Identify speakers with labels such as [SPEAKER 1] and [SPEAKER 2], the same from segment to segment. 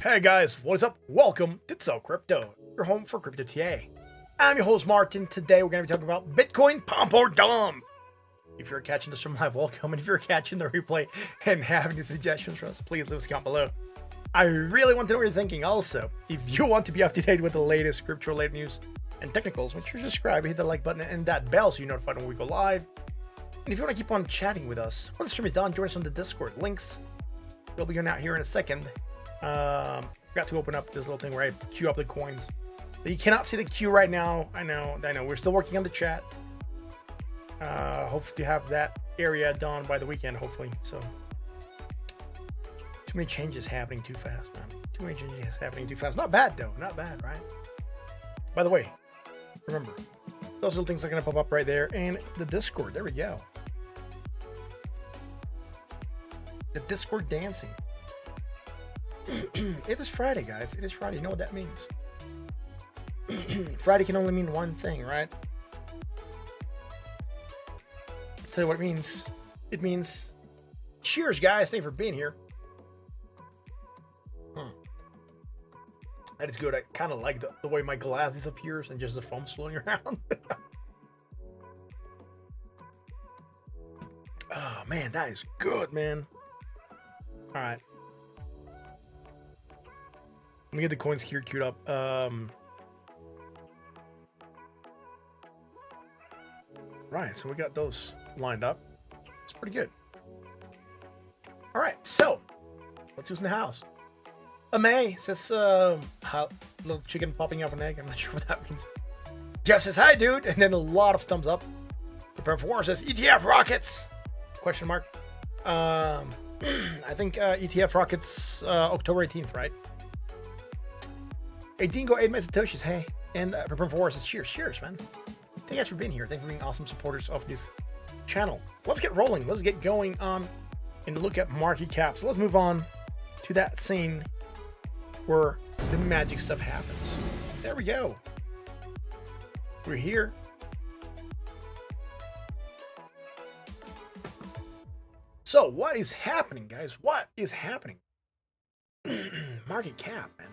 [SPEAKER 1] Hey guys, what's up? Welcome to TSO Crypto, your home for Crypto TA. I'm your host Martin. Today we're going to be talking about Bitcoin pump or dump. If you're catching this from live, welcome. And if you're catching the replay and have any suggestions for us, please leave us a comment below. I really want to know what you're thinking. Also, if you want to be up to date with the latest crypto-related news and technicals, make sure to subscribe, hit the like button and that bell so you're notified when we go live. And if you want to keep on chatting with us, once the stream is done, join us on the Discord. Links will be going out here in a second. Got to open up this little thing where I queue up the coins. But you cannot see the queue right now. I know. We're still working on the chat. Hopefully have that area done by the weekend, hopefully. So, too many changes happening too fast, man. Too many changes happening too fast. Not bad, though. Not bad, right? By the way, remember, those little things are going to pop up right there. And the Discord. There we go. The Discord dancing. It is Friday, guys. It is Friday. You know what that means. Friday can only mean one thing, right? I'll tell you what it means. It means cheers, guys. Thank you for being here. That is good. I kind of like the way my glass disappears and just the foam floating around. Oh, man. That is good, man. All right. Let me get the coins here queued up. Right, so we got those lined up. It's pretty good. All right, so let's who's in the house. May says, little chicken popping up an egg. I'm not sure what that means. Jeff says, hi, dude. And then a lot of thumbs up. Prepare for War says, ETF rockets? Question mark. I think ETF rockets October 18th, right? 18 go 8 Satoshis, hey. And Prepare for War says, cheers, man. Thank you guys for being here. Thank you for being awesome supporters of this channel. Let's get rolling. Let's get going and look at market cap. So let's move on to that scene where the magic stuff happens. There we go. We're here. So what is happening, guys? What is happening? Market cap, man.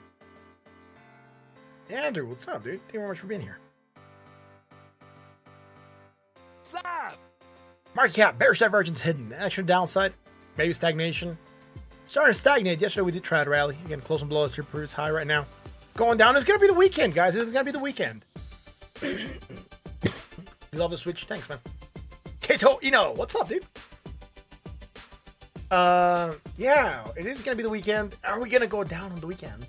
[SPEAKER 1] Andrew, what's up, dude? Thank you very much for being here.
[SPEAKER 2] What's up?
[SPEAKER 1] Market cap, bearish divergence hidden. Extra downside, maybe stagnation. Starting to stagnate. Yesterday we did try to rally. Again, closing below your previous high right now. Going down. It's going to be the weekend, guys. It's going to be the weekend. You love the switch? Thanks, man. Kato Ino, what's up, dude? Yeah, it is going to be the weekend. Are we going to go down on the weekend?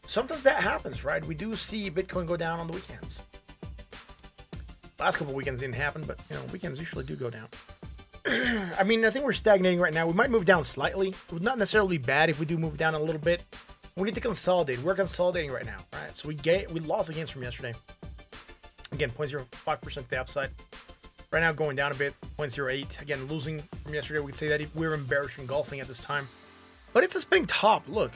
[SPEAKER 1] Sometimes that happens, right? We do see Bitcoin go down on the weekends. Last couple of weekends didn't happen, but, you know, weekends usually do go down. I mean, I think we're stagnating right now. We might move down slightly. It would not necessarily be bad if we do move down a little bit. We need to consolidate. We're consolidating right now, right? So we lost the gains from yesterday. Again, 0.05% to the upside. Right now going down a bit, 0.08. Again, losing from yesterday. We could say that we're in bearish engulfing at this time. But it's a spinning top. Look,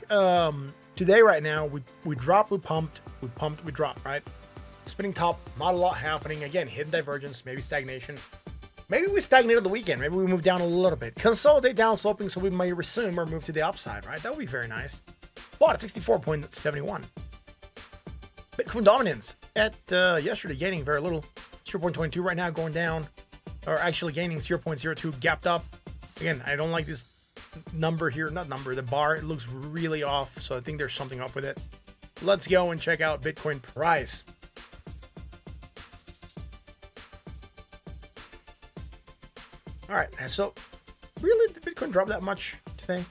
[SPEAKER 1] today right now, we dropped, we pumped, we dropped, right? Spinning top, not a lot happening. Again, hidden divergence, maybe stagnation. Maybe we stagnate on the weekend. Maybe we move down a little bit. Consolidate down sloping so we might resume or move to the upside, right? That would be very nice. Bought at 64.71. Bitcoin dominance at yesterday gaining very little. 0.22 right now going down. Or actually gaining 0.02, gapped up. Again, I don't like this number here. Not number, the bar. It looks really off. So I think there's something up with it. Let's go and check out Bitcoin price. All right, so really did Bitcoin drop that much today?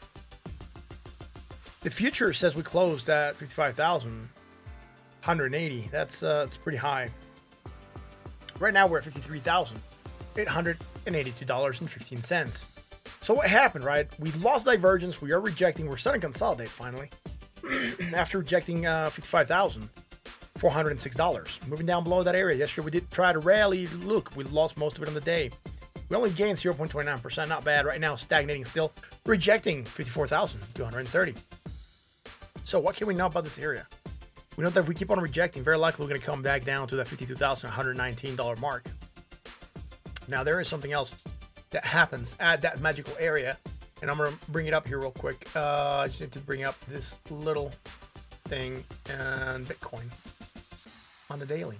[SPEAKER 1] The future says we closed at 55,180. That's pretty high. Right now we're at $53,882.15. So what happened, right? We lost divergence. We are rejecting. We're starting to consolidate finally. After rejecting $55,406. Moving down below that area. Yesterday we did try to rally. Look, we lost most of it on the day. We only gained 0.29%, not bad. Right now, stagnating still, rejecting 54,230. So what can we know about this area? We know that if we keep on rejecting, very likely we're going to come back down to that $52,119 mark. Now, there is something else that happens at that magical area, and I'm going to bring it up here real quick. I just need to bring up this little thing and Bitcoin on the daily.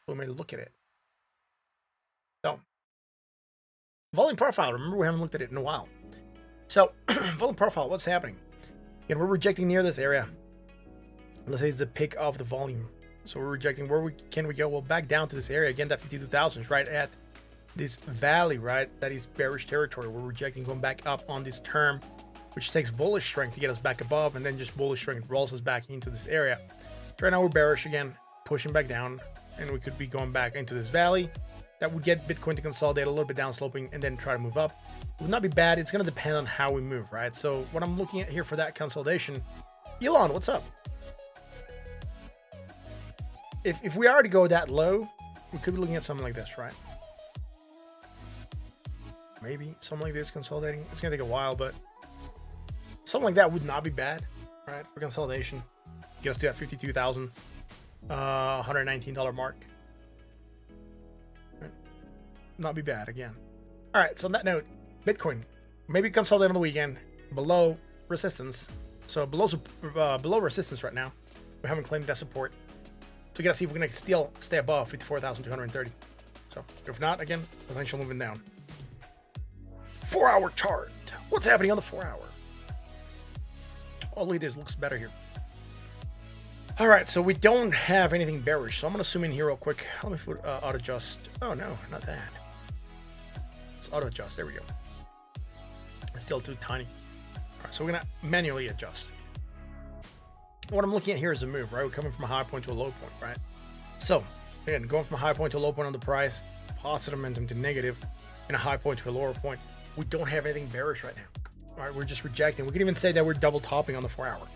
[SPEAKER 1] We may look at it. So, volume profile, remember we haven't looked at it in a while. So, volume profile, what's happening? Again, we're rejecting near this area. Let's say it's the peak of the volume. So we're rejecting, can we go? Well, back down to this area. Again, that 52,000 is right at this valley, right? That is bearish territory. We're rejecting, going back up on this term, which takes bullish strength to get us back above, and then just bullish strength rolls us back into this area. So right now we're bearish again, pushing back down, and we could be going back into this valley. That would get Bitcoin to consolidate a little bit down sloping and then try to move up. It would not be bad. It's going to depend on how we move, right? So what I'm looking at here for that consolidation, Elon, what's up? If we already go that low, we could be looking at something like this, right? Maybe something like this consolidating. It's going to take a while, but something like that would not be bad, right? For consolidation. Get us to that $52,119 mark. Right? Not be bad again. All right, so on that note, Bitcoin maybe consolidate on the weekend below resistance. So below resistance right now. We haven't claimed that support. So we gotta see if we're gonna still stay above 54,230. So if not, again, potential moving down. 4-hour chart. What's happening on the 4-hour? Oh, look at this. Looks better here. All right, so we don't have anything bearish. So I'm gonna zoom in here real quick. Let me put auto adjust. Oh no, not that. Let's auto adjust. There we go. It's still too tiny. All right, so we're gonna manually adjust. What I'm looking at here is a move, right? We're coming from a high point to a low point, right? So, again, going from a high point to a low point on the price, positive momentum to negative, and a high point to a lower point. We don't have anything bearish right now. All right, we're just rejecting. We can even say that we're double topping on the 4-hour.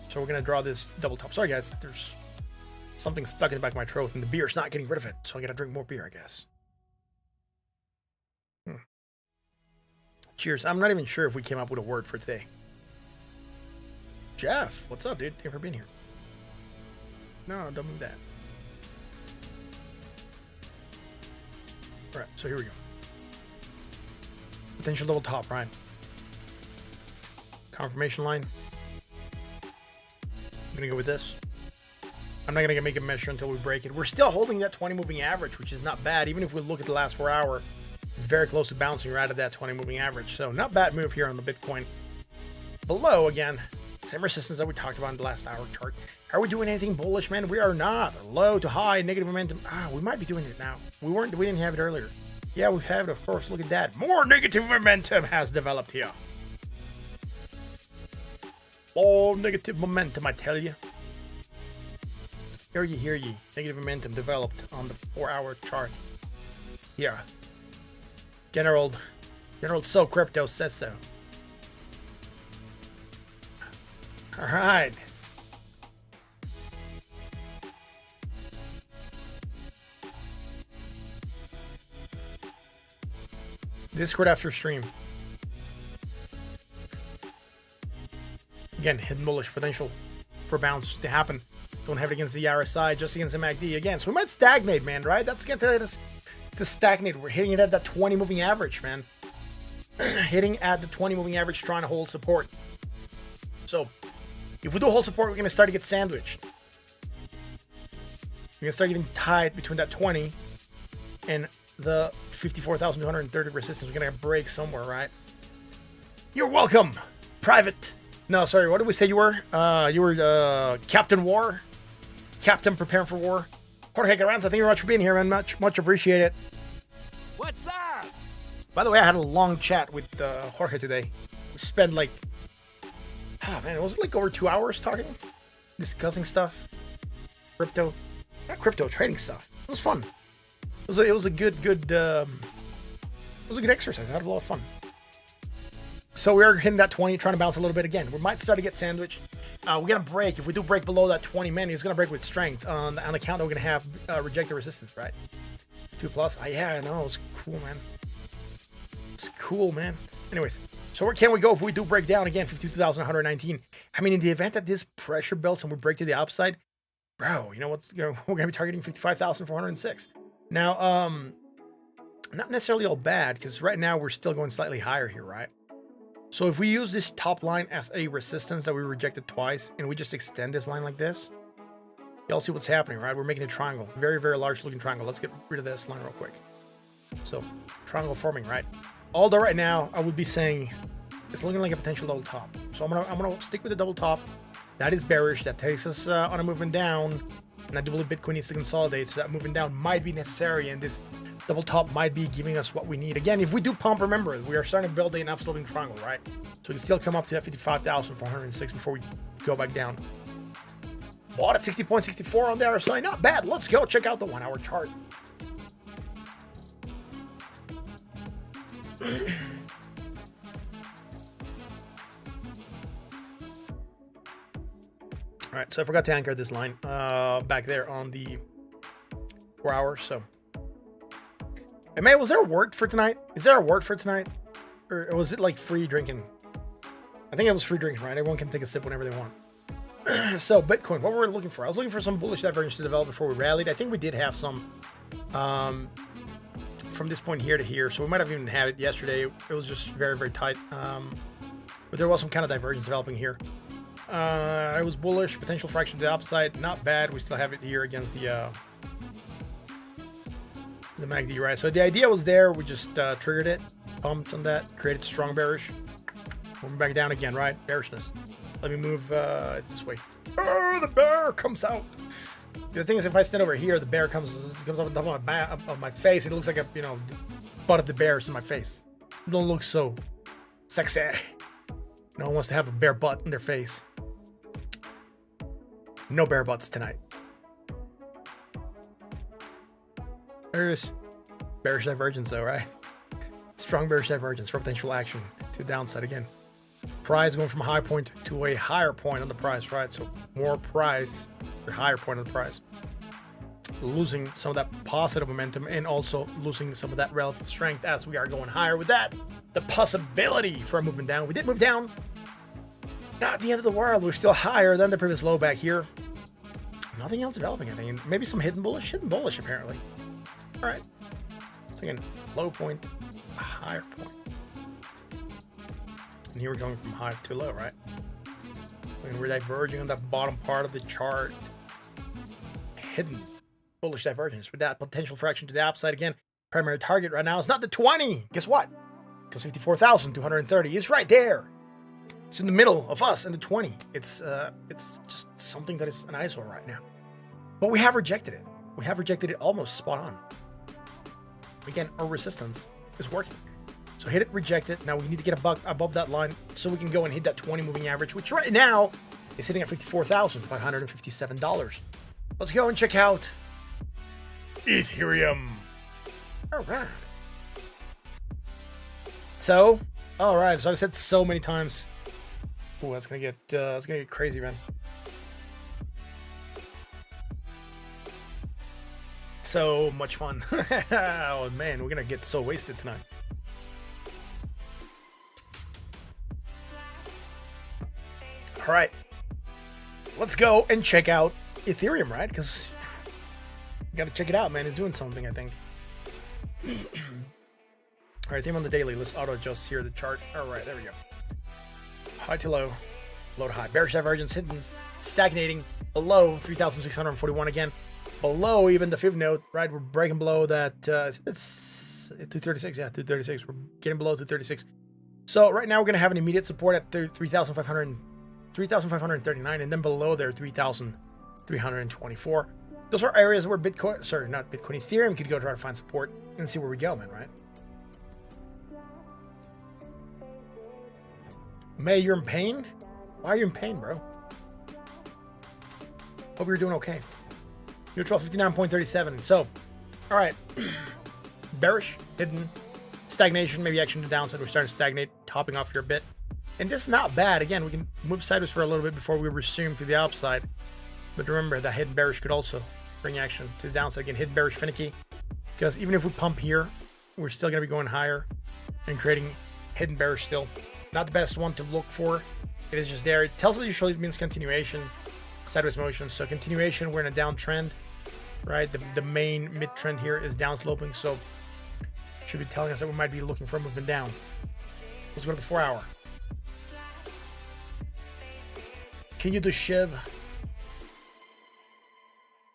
[SPEAKER 1] So we're gonna draw this double top. Sorry guys, there's something stuck in the back of my throat and the beer's not getting rid of it. So I gotta drink more beer, I guess. Cheers. I'm not even sure if we came up with a word for today. Jeff, what's up, dude? Thank you for being here. No, don't move that. All right, so here we go. Potential double top, right? Confirmation line. I'm gonna go with this. I'm not gonna make a measure until we break it. We're still holding that 20 moving average, which is not bad. Even if we look at the last 4 hour, very close to bouncing right at that 20 moving average. So not bad move here on the Bitcoin. Below again, same resistance that we talked about in the last hour chart. Are we doing anything bullish, man? We are not. Low to high, negative momentum. We might be doing it now. We didn't have it earlier. Yeah, we have it, of course. Look at that. More negative momentum has developed here. All negative momentum, I tell you. Hear ye. Negative momentum developed on the 4 hour chart. Here. General TSO Crypto says so. All right. Discord after stream. Again, hidden bullish potential for bounce to happen. Don't have it against the RSI, just against the MACD again. So we might stagnate, man, right? That's going to stagnate. We're hitting it at that 20 moving average, man. Hitting at the 20 moving average, trying to hold support. So if we do hold support, we're going to start to get sandwiched. We're going to start getting tied between that 20 and the 54,230 resistance. We're going to break somewhere, right? You're welcome, Private. No, sorry, what did we say you were? You were Captain War? Captain preparing for war? Jorge Carranza, thank you very much for being here, man. Much appreciate it.
[SPEAKER 2] What's up?
[SPEAKER 1] By the way, I had a long chat with Jorge today. We spent like, was it like over 2 hours talking? Discussing stuff. Crypto. Not crypto, trading stuff. It was fun. It was a good exercise. I had a lot of fun. So we're hitting that 20, trying to bounce a little bit again. We might start to get sandwiched. We're going to break. If we do break below that 20, man, it's going to break with strength on the count that we're going to have rejected resistance, right? 2+. Yeah, I know. It's cool, man. It's cool, man. Anyways, so where can we go if we do break down again? 52,119. I mean, in the event that this pressure builds and we break to the upside, bro, we're going to be targeting 55,406. Now, not necessarily all bad, because right now we're still going slightly higher here, right? So if we use this top line as a resistance that we rejected twice, and we just extend this line like this, y'all see what's happening, right? We're making a triangle, very, very large looking triangle. Let's get rid of this line real quick. So triangle forming, right? Although right now I would be saying it's looking like a potential double top. So I'm gonna stick with the double top. That is bearish. That takes us on a movement down, and I do believe Bitcoin needs to consolidate. So that movement down might be necessary, and this double top might be giving us what we need. Again, if we do pump, remember, we are starting to build an absolute triangle, right? So we can still come up to that 55,406 before we go back down. Bought at 60.64 on the RSI. Not bad. Let's go check out the 1 hour chart. All right, so I forgot to anchor this line back there on the 4 hours. So, hey, man, was there a word for tonight? Is there a word for tonight, or was it like free drinking? I think it was free drinking, right? Everyone can take a sip whenever they want. So Bitcoin, what were we looking for? I was looking for some bullish divergence to develop before we rallied. I think we did have some from this point here to here. So we might have even had it yesterday. It was just very, very tight. But there was some kind of divergence developing here. It was bullish, potential fraction to the upside. Not bad. We still have it here against the MACD, right? So the idea was there. We just triggered it, pumped on that, created strong bearish. We're back down again, right? Bearishness. Let me move this way. Oh, the bear comes out. The thing is, if I stand over here, the bear comes up on top of my face. It looks like the butt of the bear is in my face. It don't look so sexy. No one wants to have a bear butt in their face. No bear butts tonight. There's bearish divergence though, right? Strong bearish divergence for potential action to the downside again. Price going from a high point to a higher point on the price, right? So more price, or higher point on the price. Losing some of that positive momentum and also losing some of that relative strength as we are going higher with that. the possibility for a movement down. We did move down. Not the end of the world. We're still higher than the previous low back here. Nothing else developing, I think. Maybe some hidden bullish apparently. All right. So again, low point, higher point. And here we're going from high to low, right? And we're diverging on that bottom part of the chart. Hidden bullish divergence with that potential for action to the upside again. Primary target right now is not the 20. Guess what? Because 54,230 is right there. It's in the middle of us and the 20. It's just something that is an eyesore right now. But we have rejected it. We have rejected it almost spot on. Again, our resistance is working. So hit it, reject it. Now we need to get above that line so we can go and hit that 20 moving average, which right now is sitting at $54,557. Let's go and check out Ethereum. All right. So I said so many times. Oh, that's gonna get crazy, man. So much fun. Oh man, we're gonna get so wasted tonight. All right, let's go and check out Ethereum, right? Because you gotta check it out, man. It's doing something, I think. All right, theme on the daily. Let's auto adjust here the chart. All right, there we go. High to low, low to high. Bearish divergence hidden, stagnating below 3,641 again. Below even the fib node, right? We're breaking below that. It's 236. Yeah, 236. We're getting below 236. So right now we're gonna have an immediate support at 3,539, and then below there 3,324. Those are areas where Ethereum could go try to find support and see where we go, man. Right? May, you're in pain? Why are you in pain, bro? Hope you're doing okay. Neutral 59.37. So, all right. Bearish, hidden, stagnation, maybe action to downside. We're starting to stagnate, topping off here a bit. And this is not bad. Again, we can move sideways for a little bit before we resume to the upside. But remember, that hidden bearish could also bring action to the downside. Again, hidden bearish finicky. Because even if we pump here, we're still going to be going higher and creating hidden bearish still. Not the best one to look for. It is just there. It tells us usually it means continuation, sideways motion. So continuation, we're in a downtrend, right? The main mid trend here is down sloping. So it should be telling us that we might be looking for a movement down. Let's go to the 4 hour. Can you do SHIB?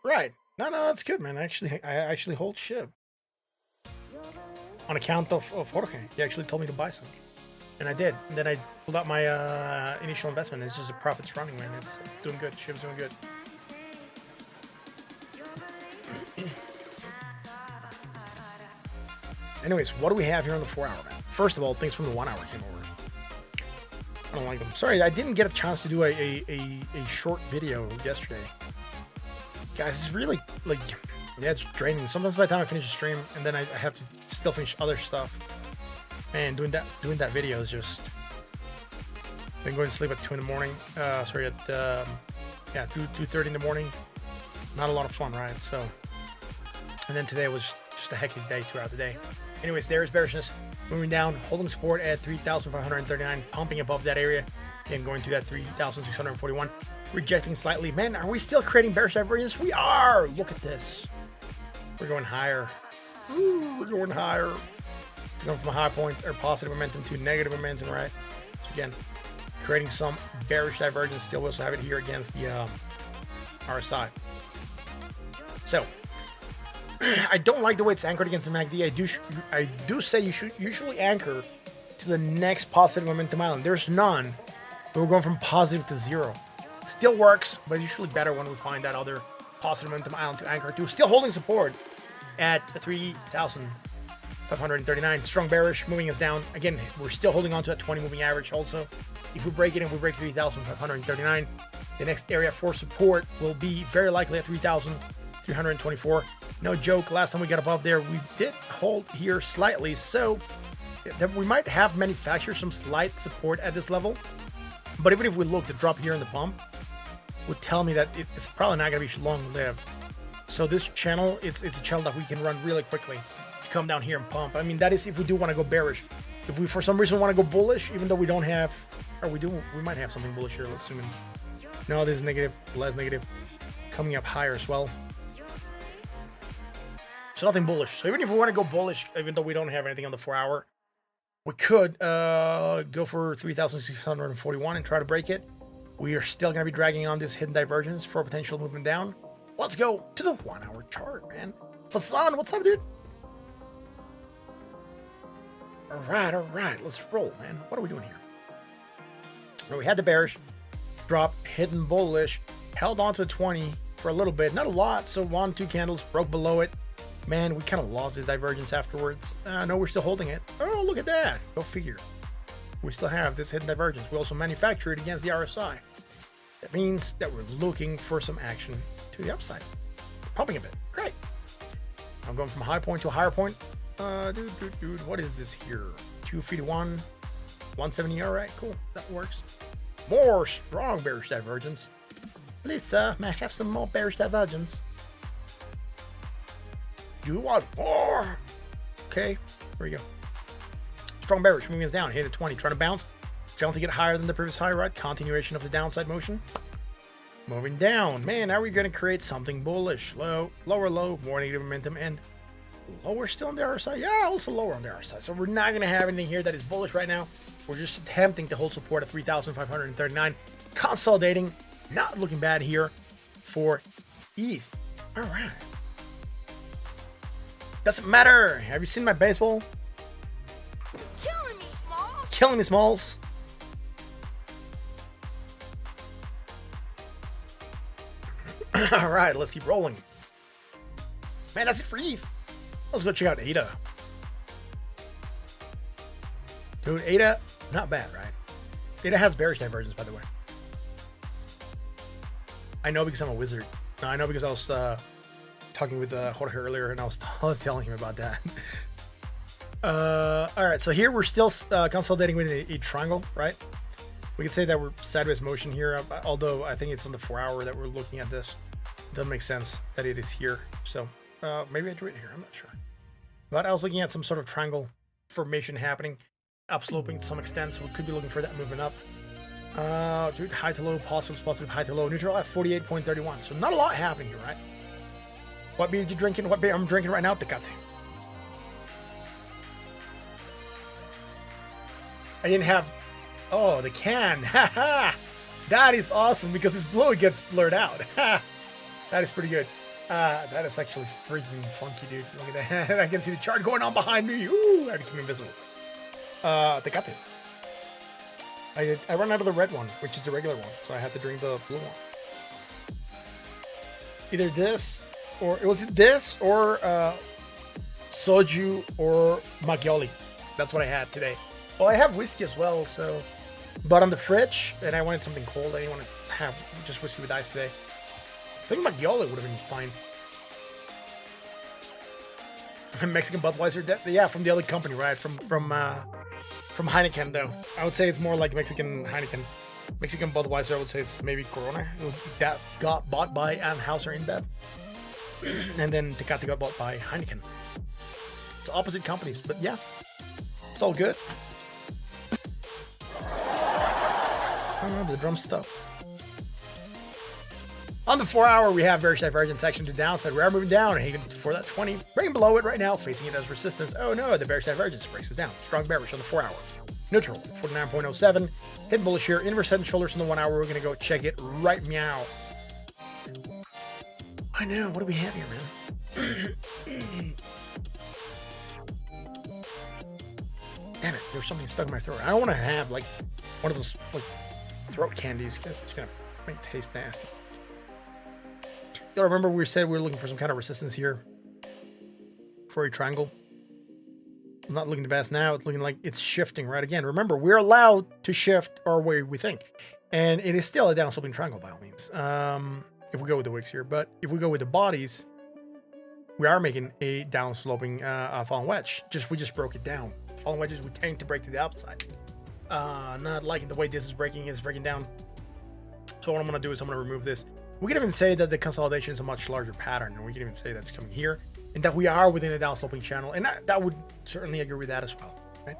[SPEAKER 1] Right. No, that's good, man. I actually hold SHIB. On account of Jorge. He actually told me to buy some. And I did. And then I pulled out my initial investment. It's just the profits running, man. It's doing good. SHIB's doing good. Anyways, what do we have here on the 4 hour, man? First of all, things from the 1 hour came over. I don't like them. Sorry, I didn't get a chance to do a short video yesterday. Guys, it's really, like, yeah, it's draining. Sometimes by the time I finish the stream, and then I have to still finish other stuff. Man, doing that video is just... Then going to sleep at 2 in the morning. At 2:30 in the morning. Not a lot of fun, right? So, and then today was just a hectic day throughout the day. Anyways, there is bearishness. Moving down, holding support at 3,539, pumping above that area, and going to that 3,641. Rejecting slightly. Man, are we still creating bearish divergence? We are! Look at this. We're going higher. Ooh, we're going higher. We're going from a high point or positive momentum to negative momentum, right? So again, creating some bearish divergence. Still, we also have it here against the RSI. So, I don't like the way it's anchored against the MACD. I do say you should usually anchor to the next positive momentum island. There's none, but we're going from positive to zero. Still works, but usually better when we find that other positive momentum island to anchor to. Still holding support at 3,539. Strong bearish, moving us down. Again, we're still holding on to that 20 moving average also. If we break it and we break 3,539, the next area for support will be very likely at 3,324. No joke, last time we got above there, we did hold here slightly. So we might have manufactured some slight support at this level. But even if we look, the drop here in the pump would tell me that it's probably not going to be long-lived. So this channel, it's a channel that we can run really quickly to come down here and pump. I mean, that is if we do want to go bearish. If we for some reason want to go bullish, even though we don't have, or we might have something bullish here. Let's zoom in. No, this is negative, less negative, coming up higher as well. So nothing bullish. So even if we want to go bullish, even though we don't have anything on the 4 hour, we could go for 3,641 and try to break it. We are still going to be dragging on this hidden divergence for a potential movement down. Let's go to the 1 hour chart, man. Fasan, what's up, dude? All right, let's roll, man. What are we doing here? Well, we had the bearish drop, hidden bullish, held on to 20 for a little bit, not a lot. So 1, 2 candles broke below it. Man, we kind of lost this divergence afterwards. No, we're still holding it. Oh, look at that. Go figure. We still have this hidden divergence. We also manufacture it against the RSI. That means that we're looking for some action to the upside. Pumping a bit. Great. I'm going from a high point to a higher point. Dude, what is this here? 251, 170. All right, cool. That works. More strong bearish divergence. Lisa, may I have some more bearish divergence? You want more? Okay, here we go. Strong bearish moving us down. Hit at 20, trying to bounce. Failing to get higher than the previous high, right? Continuation of the downside motion. Moving down. Man, now we're going to create something bullish. Low, lower low, more negative momentum, and lower still on the RSI. Yeah, also lower on the RSI. So we're not going to have anything here that is bullish right now. We're just attempting to hold support at 3,539. Consolidating. Not looking bad here for ETH. All right. Doesn't matter. Have you seen my baseball?
[SPEAKER 3] Killing me, Smalls.
[SPEAKER 1] Killing me, Smalls. All right, let's keep rolling. Man, that's it for ETH. Let's go check out ADA. Dude, ADA, not bad, right? ADA has bearish divergence, by the way. I know because I'm a wizard. No, I know because I was talking with Jorge earlier, and I was telling him about that. All right, so here we're still consolidating with a triangle, right? We can say that we're sideways motion here, although I think it's on the 4 hour that we're looking at this. It doesn't make sense that it is here. So maybe I drew it here. I'm not sure. But I was looking at some sort of triangle formation happening, upsloping to some extent. So we could be looking for that movement up. Dude, high to low, positive, high to low, neutral at 48.31. So not a lot happening here, right? What beer are you drinking? What beer I'm drinking right now? Tecate. I didn't have... Oh, the can. That is awesome because his blue gets blurred out. That is pretty good. That is actually freaking funky, dude. Look at that. I can see the chart going on behind me. Ooh, I have to keep invisible. Tecate. I run out of the red one, which is the regular one, so I had to drink the blue one. Either this, or it was this, or soju, or macchioli. That's what I had today. Well, I have whiskey as well, so. But on the fridge, and I wanted something cold. I didn't want to have just whiskey with ice today. I think macchioli would have been fine. Mexican Budweiser, yeah, from the other company, right? From Heineken, though. I would say it's more like Mexican Heineken. Mexican Budweiser, I would say it's maybe Corona. That got bought by Anheuser InBev. And then Tecate got bought by Heineken. It's opposite companies, but yeah. It's all good. The drum stuff. On the 4 hour, we have bearish divergence section to downside. We are moving down, and for that 20, breaking below it right now, facing it as resistance. Oh no, the bearish divergence breaks us down. Strong bearish on the 4 hour. Neutral, 49.07. Hidden bullish here. Inverse head and shoulders on the 1 hour. We're going to go check it right meow. I know. What do we have here, man? Damn it. There's something stuck in my throat. I don't want to have, like, one of those, like, throat candies. It's going to make it taste nasty. I remember we said we were looking for some kind of resistance here for a triangle. I'm not looking the best now. It's looking like it's shifting right again. Remember, we're allowed to shift our way we think. And it is still a down sloping triangle by all means. If we go with the wicks here. But if we go with the bodies, we are making a down sloping fallen wedge. We just broke it down. Fallen wedges we tend to break to the upside. Not liking the way this is breaking. It's breaking down. So what I'm going to do is I'm going to remove this. We can even say that the consolidation is a much larger pattern, and we can even say that's coming here, and that we are within a downsloping channel, and that would certainly agree with that as well, right?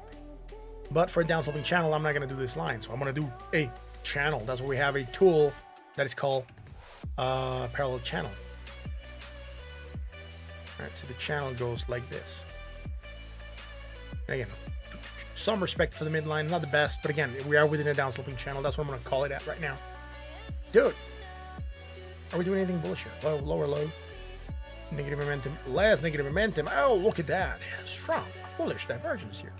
[SPEAKER 1] But for a downsloping channel, I'm not going to do this line. So I'm going to do a channel. That's why we have a tool that is called parallel channel. All right, so the channel goes like this. And again, some respect for the midline, not the best, but again, we are within a downsloping channel. That's what I'm going to call it at right now. Dude, are we doing anything bullish here? Low, lower, low. Negative momentum, less negative momentum. Oh, look at that. Strong, bullish divergence here.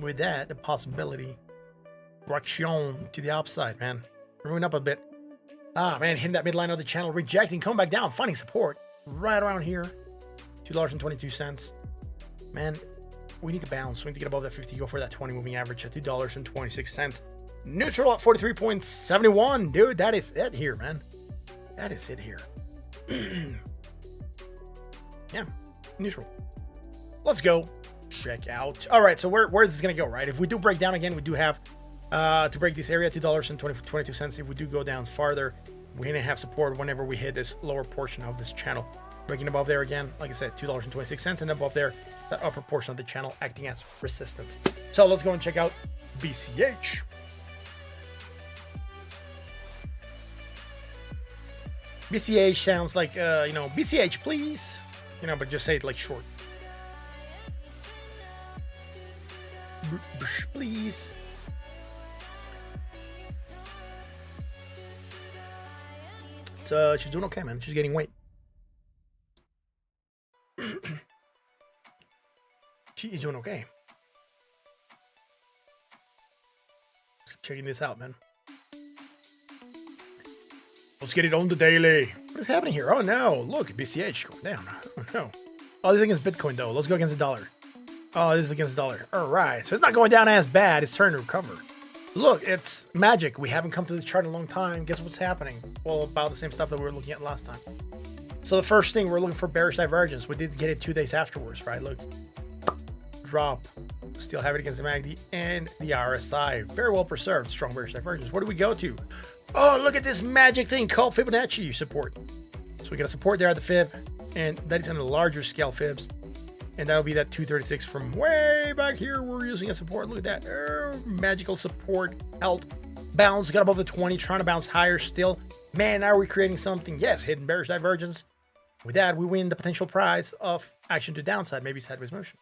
[SPEAKER 1] With that, the possibility, correction to the upside, man. We're moving up a bit. Ah, man, hitting that midline of the channel, rejecting, coming back down, finding support right around here. $2.22. Man, we need to bounce. We need to get above that 50, go for that 20 moving average at $2.26. Neutral at 43.71. Dude, that is it here, man. That is it here. Yeah, neutral. Let's go. Check out. All right, so where is this going to go, right? If we do break down again, we do have to break this area, $2.22. If we do go down farther, we're going to have support whenever we hit this lower portion of this channel. Breaking above there again, like I said, $2.26, and above there, that upper portion of the channel acting as resistance. So let's go and check out BCH. BCH sounds like, BCH, please. But just say it like short. Please. So she's doing okay, man. She's getting weight. She is doing okay. Let's keep checking this out, man. Let's get it on the daily. What is happening here? Oh no, look, BCH going down. Oh no. Oh, this is against Bitcoin though. Let's go against the dollar. Oh, this is against the dollar. All right, so it's not going down as bad. It's starting to recover. Look, it's magic. We haven't come to this chart in a long time. Guess what's happening? Well, about the same stuff that we were looking at last time. So the first thing, we're looking for bearish divergence. We did get it 2 days afterwards, right? Look, drop. Still have it against the MACD and the RSI. Very well preserved. Strong bearish divergence. Where do we go to? Oh, look at this magic thing called Fibonacci support. So we got a support there at the fib, and that is on the larger scale fibs. And that'll be that 236 from way back here. We're using a support. Look at that. Magical support. Held. Bounce. Got above the 20. Trying to bounce higher still. Man, now we're creating something. Yes, hidden bearish divergence. With that, we win the potential prize of action to downside. Maybe sideways motion.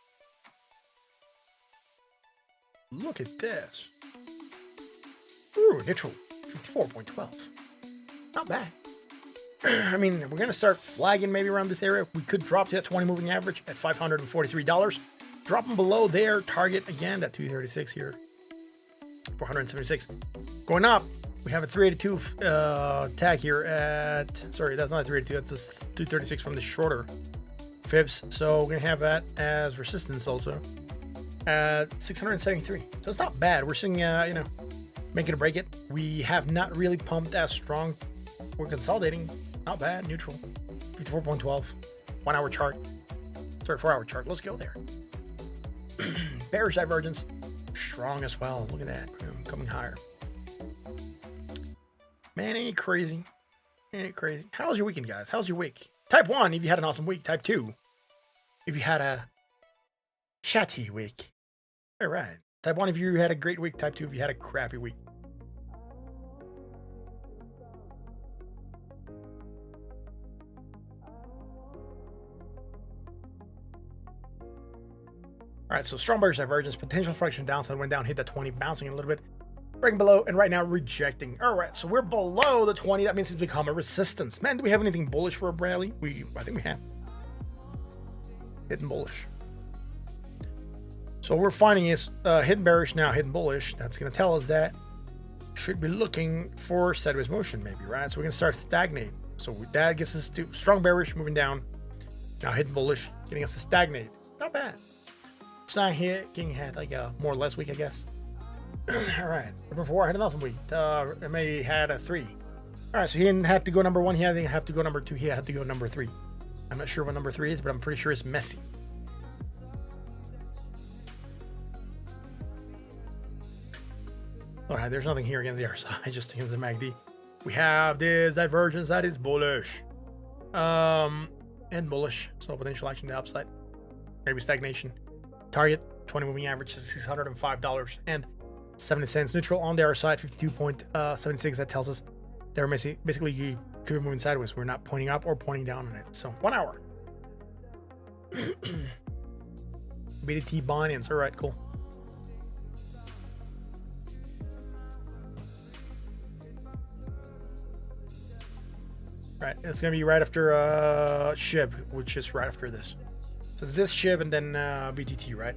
[SPEAKER 1] Look at this. Ooh, neutral. 54.12. Not bad. I mean, we're going to start flagging maybe around this area. We could drop to that 20 moving average at $543. Dropping below their target again, that 236 here. 476. Going up, we have a 382 tag here at, sorry, that's not a 382, that's a 236 from the shorter fibs. So we're going to have that as resistance also at 673. So it's not bad. We're seeing, make it or break it. We have not really pumped as strong. We're consolidating. Not bad. Neutral. 54.12. 1 hour chart. Sorry, 4 hour chart. Let's go there. Bearish divergence. Strong as well. Look at that. Coming higher. Man, ain't it crazy? Ain't it crazy? How's your weekend, guys? How's your week? Type 1 if you had an awesome week. Type 2 if you had a chatty week. All right. Type 1 if you had a great week. Type 2 if you had a crappy week. All right, so strong bearish divergence, potential fraction downside, went down, hit that 20, bouncing a little bit, breaking below, and right now rejecting. All right, so we're below the 20. That means it's become a resistance. Man, do we have anything bullish for a rally? I think we have. Hidden bullish. So what we're finding is hidden bearish now, hidden bullish. That's going to tell us that should be looking for sideways motion maybe, right? So we're going to start stagnate. So that gets us to strong bearish, moving down. Now hidden bullish, getting us to stagnate. Not bad. Sign here, King had like a more or less week, I guess. All right, number 4 had an awesome week. May had a 3. All right, so he didn't have to go number 1. He didn't have to go number 2. He had to go number 3. I'm not sure what number 3 is, but I'm pretty sure it's messy. All right, there's nothing here against the RSI, just against the MACD. We have this divergence that is bullish, and bullish. So potential action to the upside, maybe stagnation. Target 20 moving average is $605.70. Neutral on the other side, 52.76. That tells us they're basically you could be moving sideways. We're not pointing up or pointing down on it. So 1 hour. BDT Binance. All right, cool. Right, it's gonna be right after SHIB, which is right after this. So it's this SHIB and then BTT, right?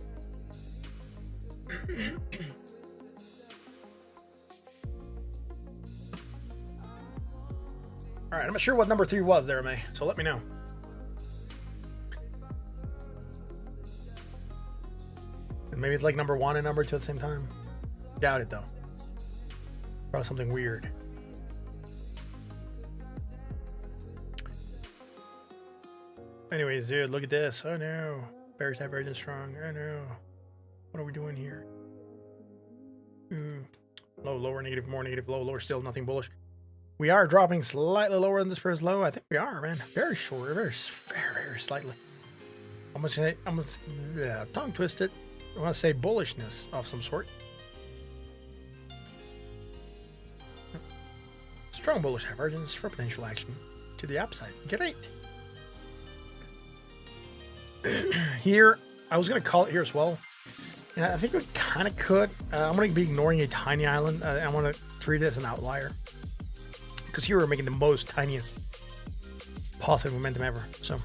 [SPEAKER 1] All right, I'm not sure what number 3 was there, May. So let me know. And maybe it's like number 1 and number 2 at the same time. Doubt it though. Probably something weird. Anyways, dude, look at this. Oh no. Bearish divergence strong. Oh no. What are we doing here? Low, lower, negative, more negative, low, lower, still nothing bullish. We are dropping slightly lower than this first low. I think we are, man. Very short, very slightly. Almost tongue twisted. I want to say bullishness of some sort. Strong bullish divergence for potential action to the upside. Great. Here, I was going to call it here as well. And I think we kind of could. I'm going to be ignoring a tiny island. I want to treat it as an outlier. Because here we're making the most tiniest positive momentum ever. So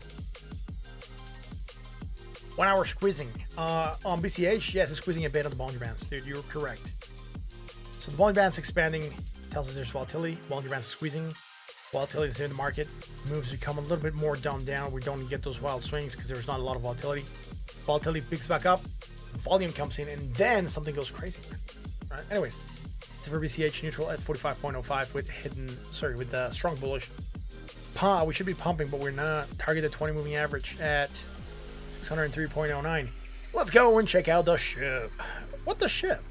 [SPEAKER 1] 1 hour squeezing. On BCH, yes, it's squeezing a bit on the Bollinger Bands. Dude, you're correct. So the Bollinger Bands expanding tells us there's volatility. Bollinger Bands squeezing. Volatility is in the market. Moves become a little bit more dumbed down. We don't get those wild swings because there's not a lot of volatility. Volatility picks back up. Volume comes in, and then something goes crazy. Right? Anyways, for BCH neutral at 45.05 with strong bullish. We should be pumping, but we're not. Targeted 20 moving average at 603.09. Let's go and check out the ship. What the ship?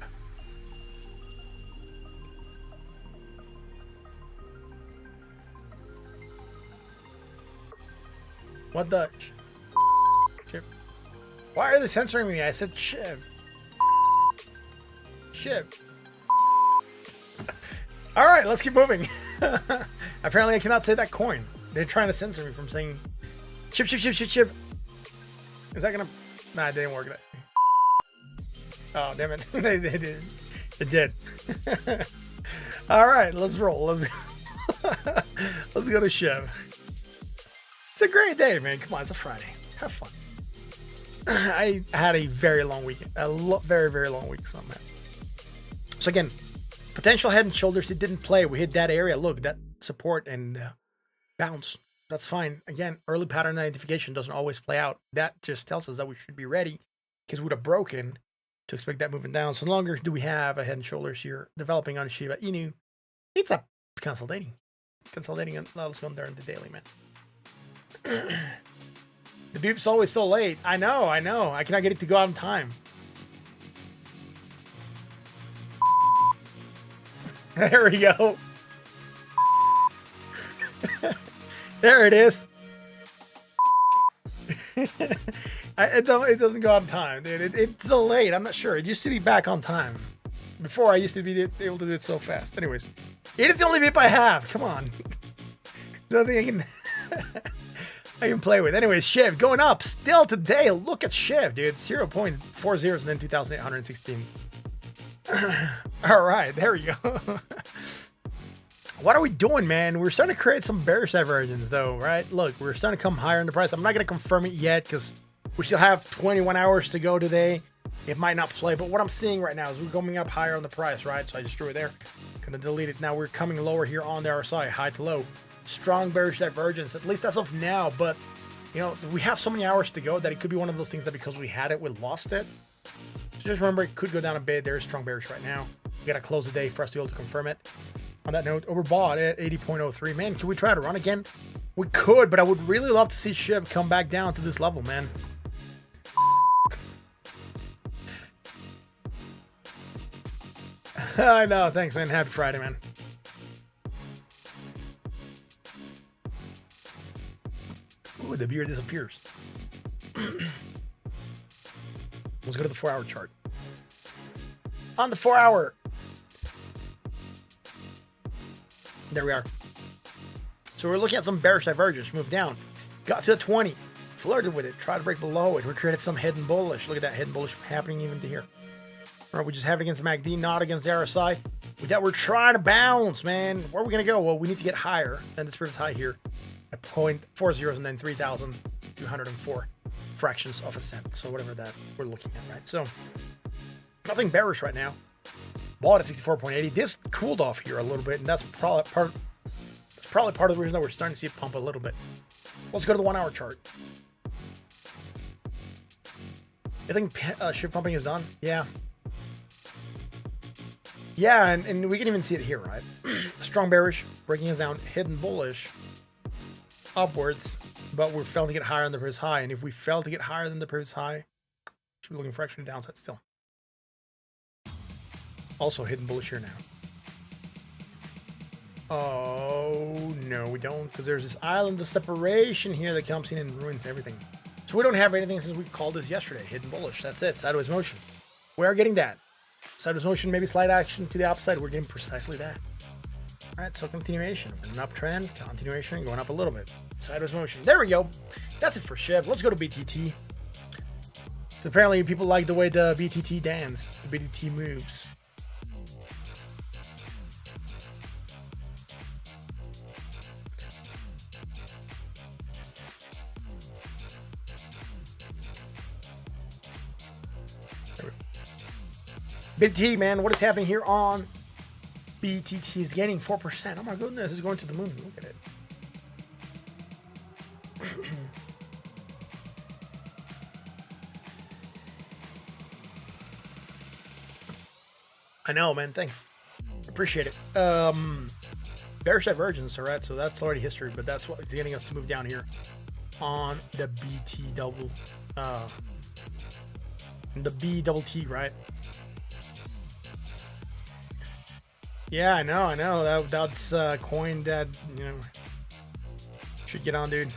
[SPEAKER 1] What the ship? Why are they censoring me? I said ship. Ship. All right, let's keep moving. Apparently, I cannot say that coin. They're trying to censor me from saying chip. Is that gonna? Nah, it didn't work. Oh, damn it! they did. It did. All right, let's roll. Let's go to Chev. It's a great day, man. Come on, it's a Friday. Have fun. I had a very long weekend. Very long week. So, man. So again, potential head and shoulders. It didn't play. We hit that area. Look, that support and bounce. That's fine. Again, early pattern identification doesn't always play out. That just tells us that we should be ready because we would have broken to expect that moving down. So no longer do we have a head and shoulders here developing on Shiba Inu. It's a consolidating. And let's go there in the daily, man. The beep's always so late. I know. I cannot get it to go out in time. There we go. There it is. It doesn't go out in time, dude. It's so late. I'm not sure. It used to be back on time. Before I used to be able to do it so fast. Anyways, it is the only beep I have. Come on. There's nothing I can play with. Anyways, Shiv going up still today. Look at Shiv, dude. 0.40 and then 2,816. All right, there we go. What are we doing, man? We're starting to create some bearish divergence, though, right? Look, we're starting to come higher in the price. I'm not going to confirm it yet because we still have 21 hours to go today. It might not play, but what I'm seeing right now is we're going up higher on the price, right? So I just drew it there. Gonna delete it. Now we're coming lower here on the RSI, high to low. Strong bearish divergence, at least as of now. But, you know, we have so many hours to go that it could be one of those things that because we had it, we lost it. So just remember, it could go down a bit. There is strong bearish right now. We got to close the day for us to be able to confirm it. On that note, overbought at 80.03. Man, can we try to run again? We could, but I would really love to see SHIB come back down to this level, man. I know. Thanks, man. Happy Friday, man. Ooh, the beer disappears. Let's go to the 4-hour chart. On the 4-hour. There we are. So we're looking at some bearish divergence. Moved down. Got to the 20. Flirted with it. Tried to break below it. We created some hidden bullish. Look at that hidden bullish happening even to here. All right, we just have it against MACD, not against the RSI. With that, we're trying to bounce, man. Where are we going to go? Well, we need to get higher than this previous high here at 0.40 and then 3,204 fractions of a cent. So whatever that we're looking at, right? So nothing bearish right now. Bought at 64.80. This cooled off here a little bit, and that's probably part of the reason that we're starting to see it pump a little bit. Let's go to the 1-hour chart. I think shift pumping is done. Yeah. Yeah, and we can even see it here, right? Strong bearish, breaking us down, hidden bullish, upwards, but we're failing to get higher than the previous high. And if we fail to get higher than the previous high, should be looking for actually downside still. Also hidden bullish here now. Oh, no, we don't, because there's this island of separation here that comes in and ruins everything. So we don't have anything since we called this yesterday. Hidden bullish, that's it, sideways motion. We are getting that. Sideways motion, maybe slight action to the opposite. We're getting precisely that. All right, so continuation. An uptrend, continuation, going up a little bit. Sideways motion. There we go. That's it for SHIB. Let's go to BTT. So apparently people like the way the BTT dance, the BTT moves. BTT, man, what is happening here on BTT? Is gaining 4%. Oh my goodness, it's going to the moon. Look at it. I know, man. Thanks. Appreciate it. Bearish divergence, all right. So that's already history, but that's what's getting us to move down here on the BT double, the B double T, right? Yeah, I know. That's a coin that, you know, should get on, dude.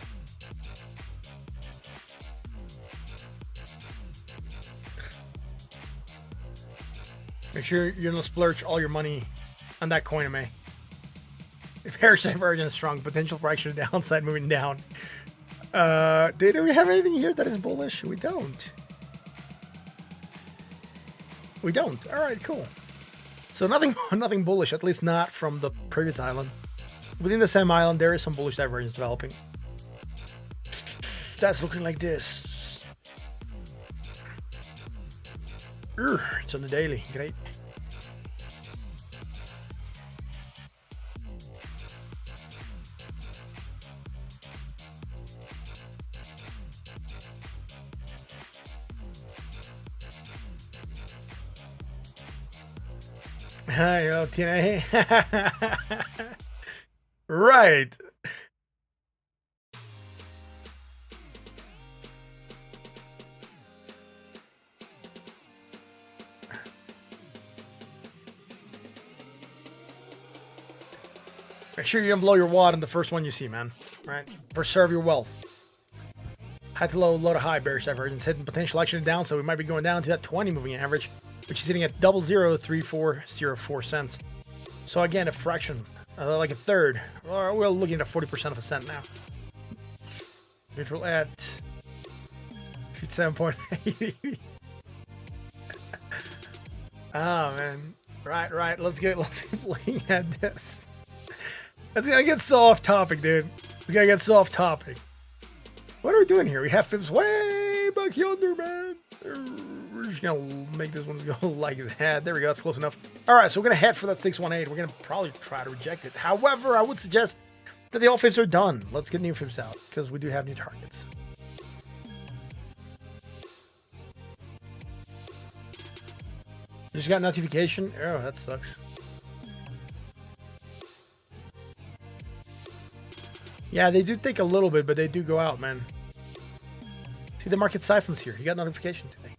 [SPEAKER 1] Make sure you're gonna splurge all your money on that coin, May. Bearish divergence strong, potential for action downside moving down. Do we have anything here that is bullish? We don't. We don't. All right, cool. So nothing bullish, at least not from the previous island. Within the same island, there is some bullish divergence developing. That's looking like this. It's on the daily. Great. Hi, TNA. Right. Make sure you don't blow your wad on the first one you see, man. Right? Preserve your wealth. High to low, low to high, bearish divergence, hitting potential action down, so we might be going down to that 20 moving average, which is sitting at 0.003404 cents. So again, a fraction, like a third. We're looking at 40% of a cent now. Neutral at 57.80. Oh man, right. Let's keep looking at this. That's gonna get so off topic, dude. It's gonna get so off topic. What are we doing here? We have fibs way back yonder, man. We're just gonna make this one go like that. There we go. That's close enough. All right, so we're gonna head for that 618. We're gonna probably try to reject it. However, I would suggest that the old fibs are done. Let's get new fibs out because we do have new targets. Just got notification. Oh, that sucks. Yeah, they do take a little bit, but they do go out, man. See the market siphons here. You got notification today.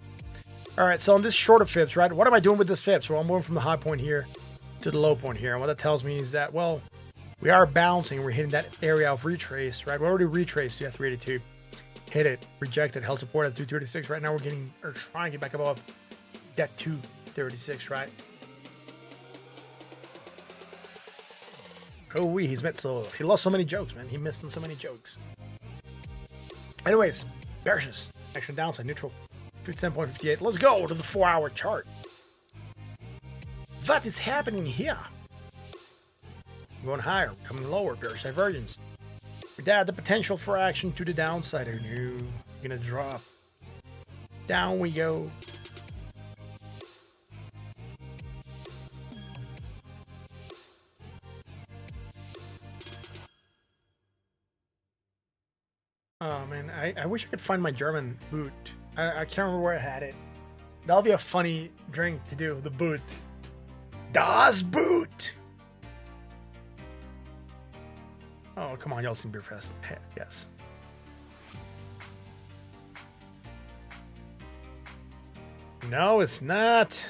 [SPEAKER 1] All right, so on this shorter fibs, right? What am I doing with this fib? So I'm going from the high point here to the low point here. And what that tells me is that, well, we are bouncing. We're hitting that area of retrace, right? We already retraced to 382. hit it, rejected, held support at 236. Right now we're getting, or trying to get back above that 236, right? Oh, he lost so many jokes, man. He missed on so many jokes. Anyways, bearishes. Action downside, neutral. 57.58. Let's go to the 4-hour chart. What is happening here? Going higher, coming lower, bearish divergence. With that, the potential for action to the downside. Oh no, gonna drop. Down we go. Oh man, I wish I could find my German boot. I can't remember where I had it. That'll be a funny drink to do, the boot. Das Boot! Oh, come on, y'all seen Beer Fest. Yes. No, it's not.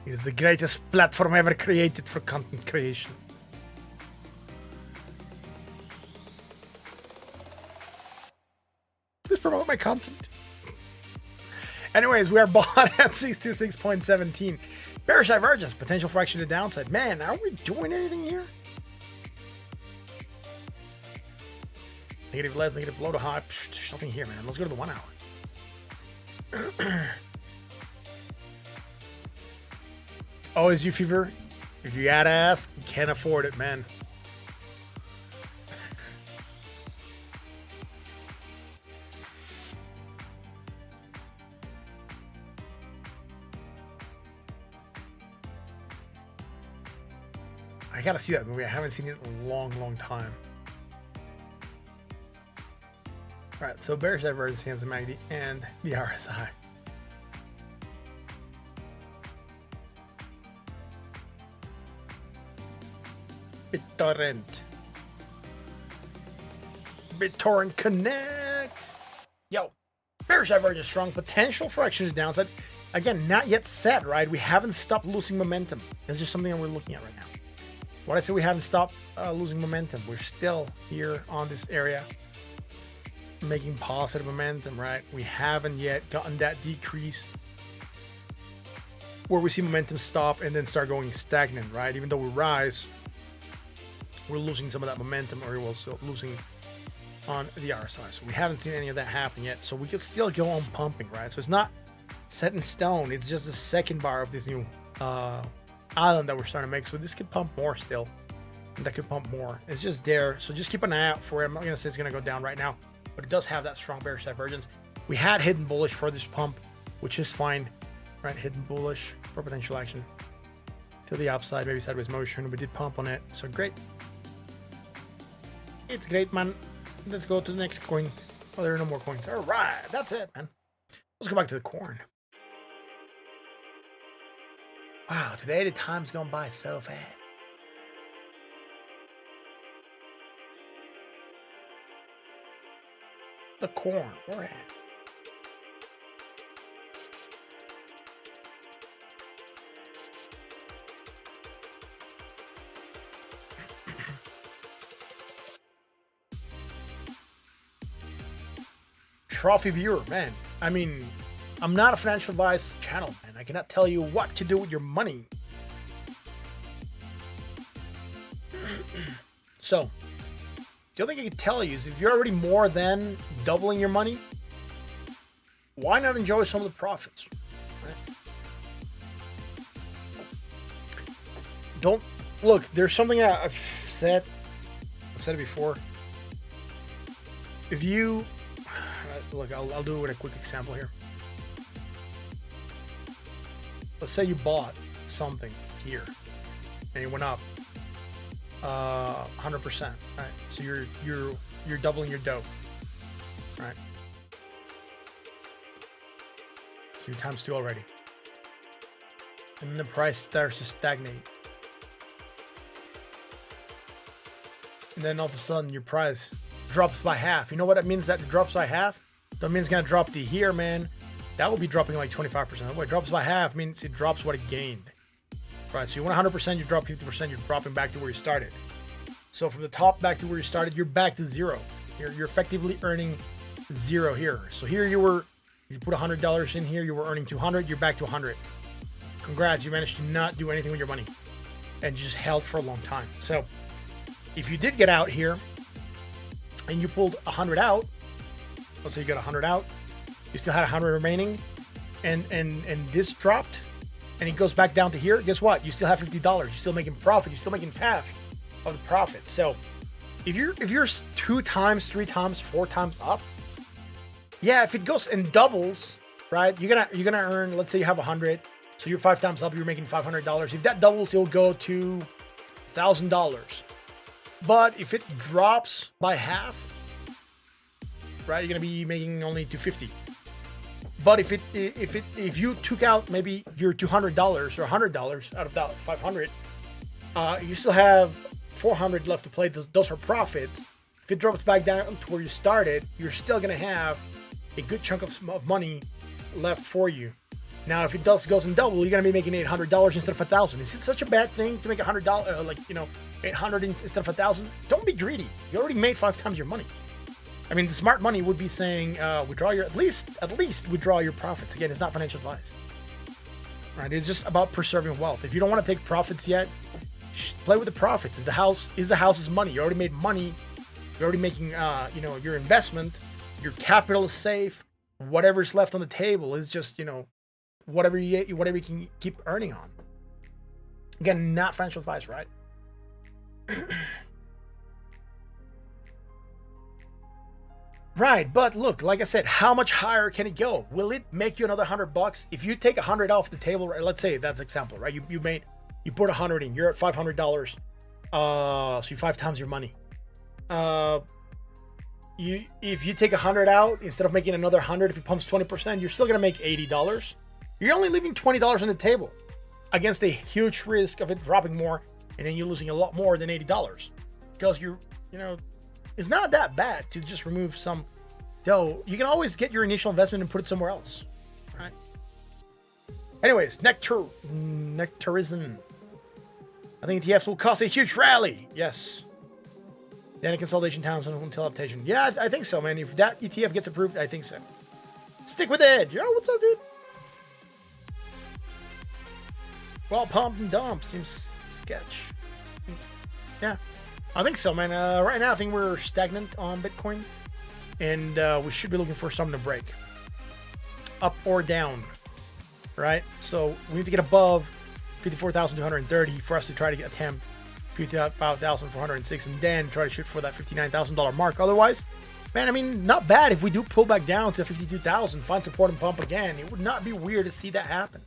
[SPEAKER 1] It is the greatest platform ever created for content creation. Please promote my content. Anyways, we are bought at 626.17. Bearish divergence, potential for action to downside. Man, are we doing anything here? Negative less, negative low to high. Psh, nothing here, man. Let's go to the 1 hour. Oh, is you fever? If you gotta ask, you can't afford it, man. I gotta see that movie. I haven't seen it in a long, long time. Alright, so bearish divergence, hands of MACD, and the RSI. BitTorrent. BitTorrent Connect. Yo, bearish divergence, strong potential for action to downside. Again, not yet set, right? We haven't stopped losing momentum. It's just something that we're looking at right now. What I say, we haven't stopped losing momentum. We're still here on this area, making positive momentum, right? We haven't yet gotten that decrease where we see momentum stop and then start going stagnant, right? Even though we rise, we're losing some of that momentum, or we're also losing on the RSI. So we haven't seen any of that happen yet. So we can still go on pumping, right? So it's not set in stone. It's just the second bar of this new island that we're starting to make. So this could pump more still. And that could pump more. It's just there. So just keep an eye out for it. I'm not going to say it's going to go down right now, but it does have that strong bearish divergence. We had hidden bullish for this pump, which is fine, right? Hidden bullish for potential action to the upside, maybe sideways motion. We did pump on it. So great. It's great, man. Let's go to the next coin. Oh, there are no more coins. All right. That's it, man. Let's go back to the corn. Wow, today the time's gone by so fast. The corn, where at? Trophy viewer, man. I mean, I'm not a financial advice channel, man. I cannot tell you what to do with your money. So, the other thing I can tell you is if you're already more than doubling your money, why not enjoy some of the profits? Right? Don't look. There's something that I've said it before. If you look, I'll do it with a quick example here. Let's say you bought something here and it went up 100%, right? So you're doubling your dough, right? So you're times 2 already. And then the price starts to stagnate. And then all of a sudden your price drops by half. You know what that means that it drops by half? That means it's gonna drop to here, man. That will be dropping like 25%. What it drops by half means it drops what it gained. Right, so you want 100%, you drop 50%, you're dropping back to where you started. So from the top back to where you started, you're back to zero. You're effectively earning zero here. So here you put $100 in here, you were earning 200, you're back to 100. Congrats, you managed to not do anything with your money and you just held for a long time. So if you did get out here and you pulled 100 out, let's say you got 100 out, you still had 100 remaining, and this dropped, and it goes back down to here. Guess what? You still have $50. You're still making profit. You're still making half of the profit. So if you're 2 times, 3 times, 4 times up, yeah, if it goes and doubles, right? You're gonna earn. Let's say you have 100, so you're 5 times up. You're making $500. If that doubles, it'll go to $1,000. But if it drops by half, right, you're gonna be making only $250. But if you took out maybe your $200 or $100 out of that 500, you still have 400 left to play. Those are profits. If it drops back down to where you started, you're still gonna have a good chunk of money left for you. Now, if it goes in double, you're gonna be making $800 instead of $1,000. Is it such a bad thing to make $100, 800 instead of 1,000? Don't be greedy. You already made 5 times your money. I mean, the smart money would be saying, withdraw your, at least withdraw your profits. Again, it's not financial advice. Right? It's just about preserving wealth. If you don't want to take profits yet, play with the profits. Is the house's money? You already made money. You're already making, your investment. Your capital is safe. Whatever's left on the table is just, whatever you can keep earning on. Again, not financial advice, right? Right, but look, like I said, how much higher can it go? Will it make you another $100? If you take 100 off the table, right? Let's say that's example, right? You put 100 in, you're at $500. So you 5 times your money. If you take 100 out, instead of making another 100, if it pumps 20%, you're still gonna make $80. You're only leaving $20 on the table against a huge risk of it dropping more, and then you're losing a lot more than $80 because it's not that bad to just remove some dough. You can always get your initial investment and put it somewhere else, right? Anyways, Nectarism. I think ETFs will cause a huge rally. Yes. Then a consolidation time until adaptation. Yeah, I think so, man. If that ETF gets approved, I think so. Stick with it. Yo, what's up, dude? Well, pump and dump seems sketch. Yeah. I think so, man. Right now, I think we're stagnant on Bitcoin, and we should be looking for something to break, up or down, right? So we need to get above 54,230 for us to try to attempt 55,406, and then try to shoot for that $59,000 mark. Otherwise, man, I mean, not bad if we do pull back down to 52,000, find support and pump again. It would not be weird to see that happen.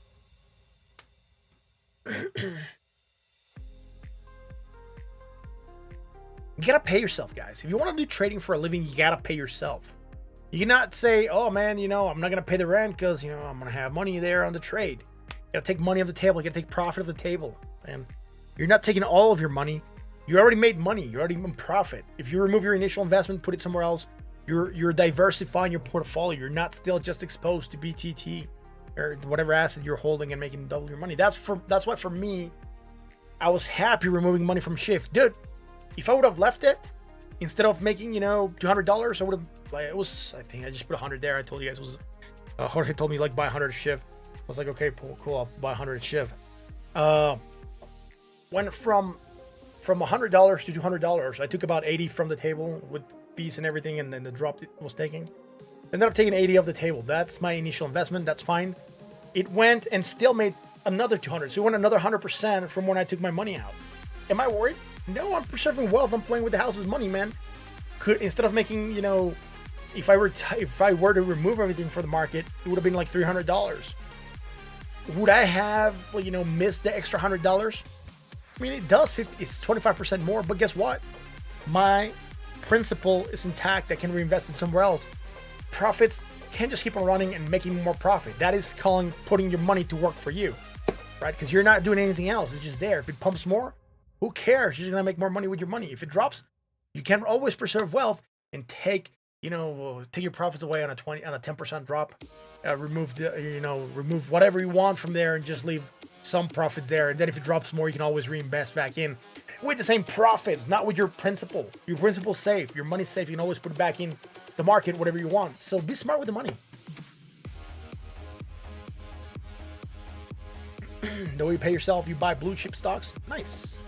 [SPEAKER 1] You gotta pay yourself, guys. If you want to do trading for a living, you gotta pay yourself. You cannot say, oh man, I'm not gonna pay the rent because I'm gonna have money there on the trade. You gotta take money off the table. You gotta take profit off the table. And you're not taking all of your money. You already made money. You're already in profit. If you remove your initial investment, put it somewhere else, you're diversifying your portfolio. You're not still just exposed to BTT or whatever asset you're holding and making double your money. That's why for me, I was happy removing money from Shift, dude. If I would have left it, instead of making, $200, I would have, I think I just put 100 there. I told you guys it was, Jorge told me, buy 100 at Shiv. I was like, okay, cool, I'll buy 100 at Shiv. Went from $100 to $200. I took about 80 from the table with fees and everything, and then the drop it was taking. Ended up taking 80 off the table. That's my initial investment. That's fine. It went and still made another 200. So it went another 100% from when I took my money out. Am I worried? No, I'm preserving wealth. I'm playing with the house's money, man. Instead of making, if I were to remove everything from the market, it would have been like $300. Would I have, missed the extra $100? I mean, it does. It's 25% more, but guess what? My principal is intact. I can reinvest it somewhere else. Profits can't just keep on running and making more profit. That is putting your money to work for you, right? Because you're not doing anything else. It's just there. If it pumps more, who cares? You're just gonna make more money with your money. If it drops, you can always preserve wealth and take your profits away on a 10% drop. Remove whatever you want from there and just leave some profits there. And then if it drops more, you can always reinvest back in with the same profits, not with your principal. Your principal's safe. Your money's safe. You can always put it back in the market whatever you want. So be smart with the money. The way you pay yourself, you buy blue chip stocks. Nice.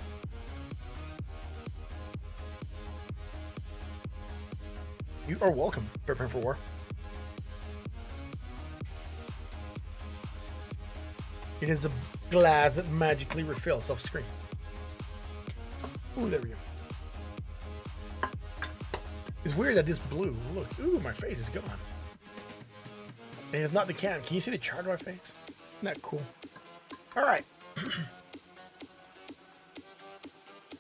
[SPEAKER 1] You are welcome. Preparing for war. It is a glass that magically refills off screen. Ooh, there we go. It's weird that this blue, look, ooh, my face is gone. And it's not the can. Can you see the chart of my face? Isn't that cool? All right.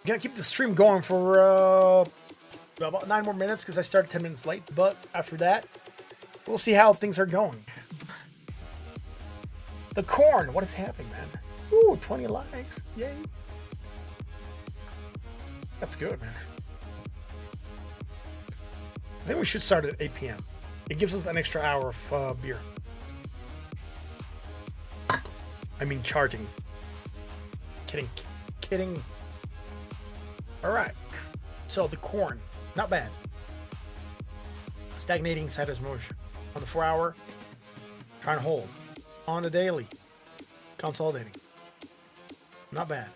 [SPEAKER 1] Gonna keep the stream going for about 9 more minutes because I started 10 minutes late. But after that, we'll see how things are going. The corn, what is happening, man? Ooh, 20 likes. Yay. That's good, man. I think we should start at 8 p.m. It gives us an extra hour of beer. I mean charting. Kidding. All right. So the corn, not bad. Stagnating sideways motion on the 4-hour. Trying to hold on the daily. Consolidating. Not bad.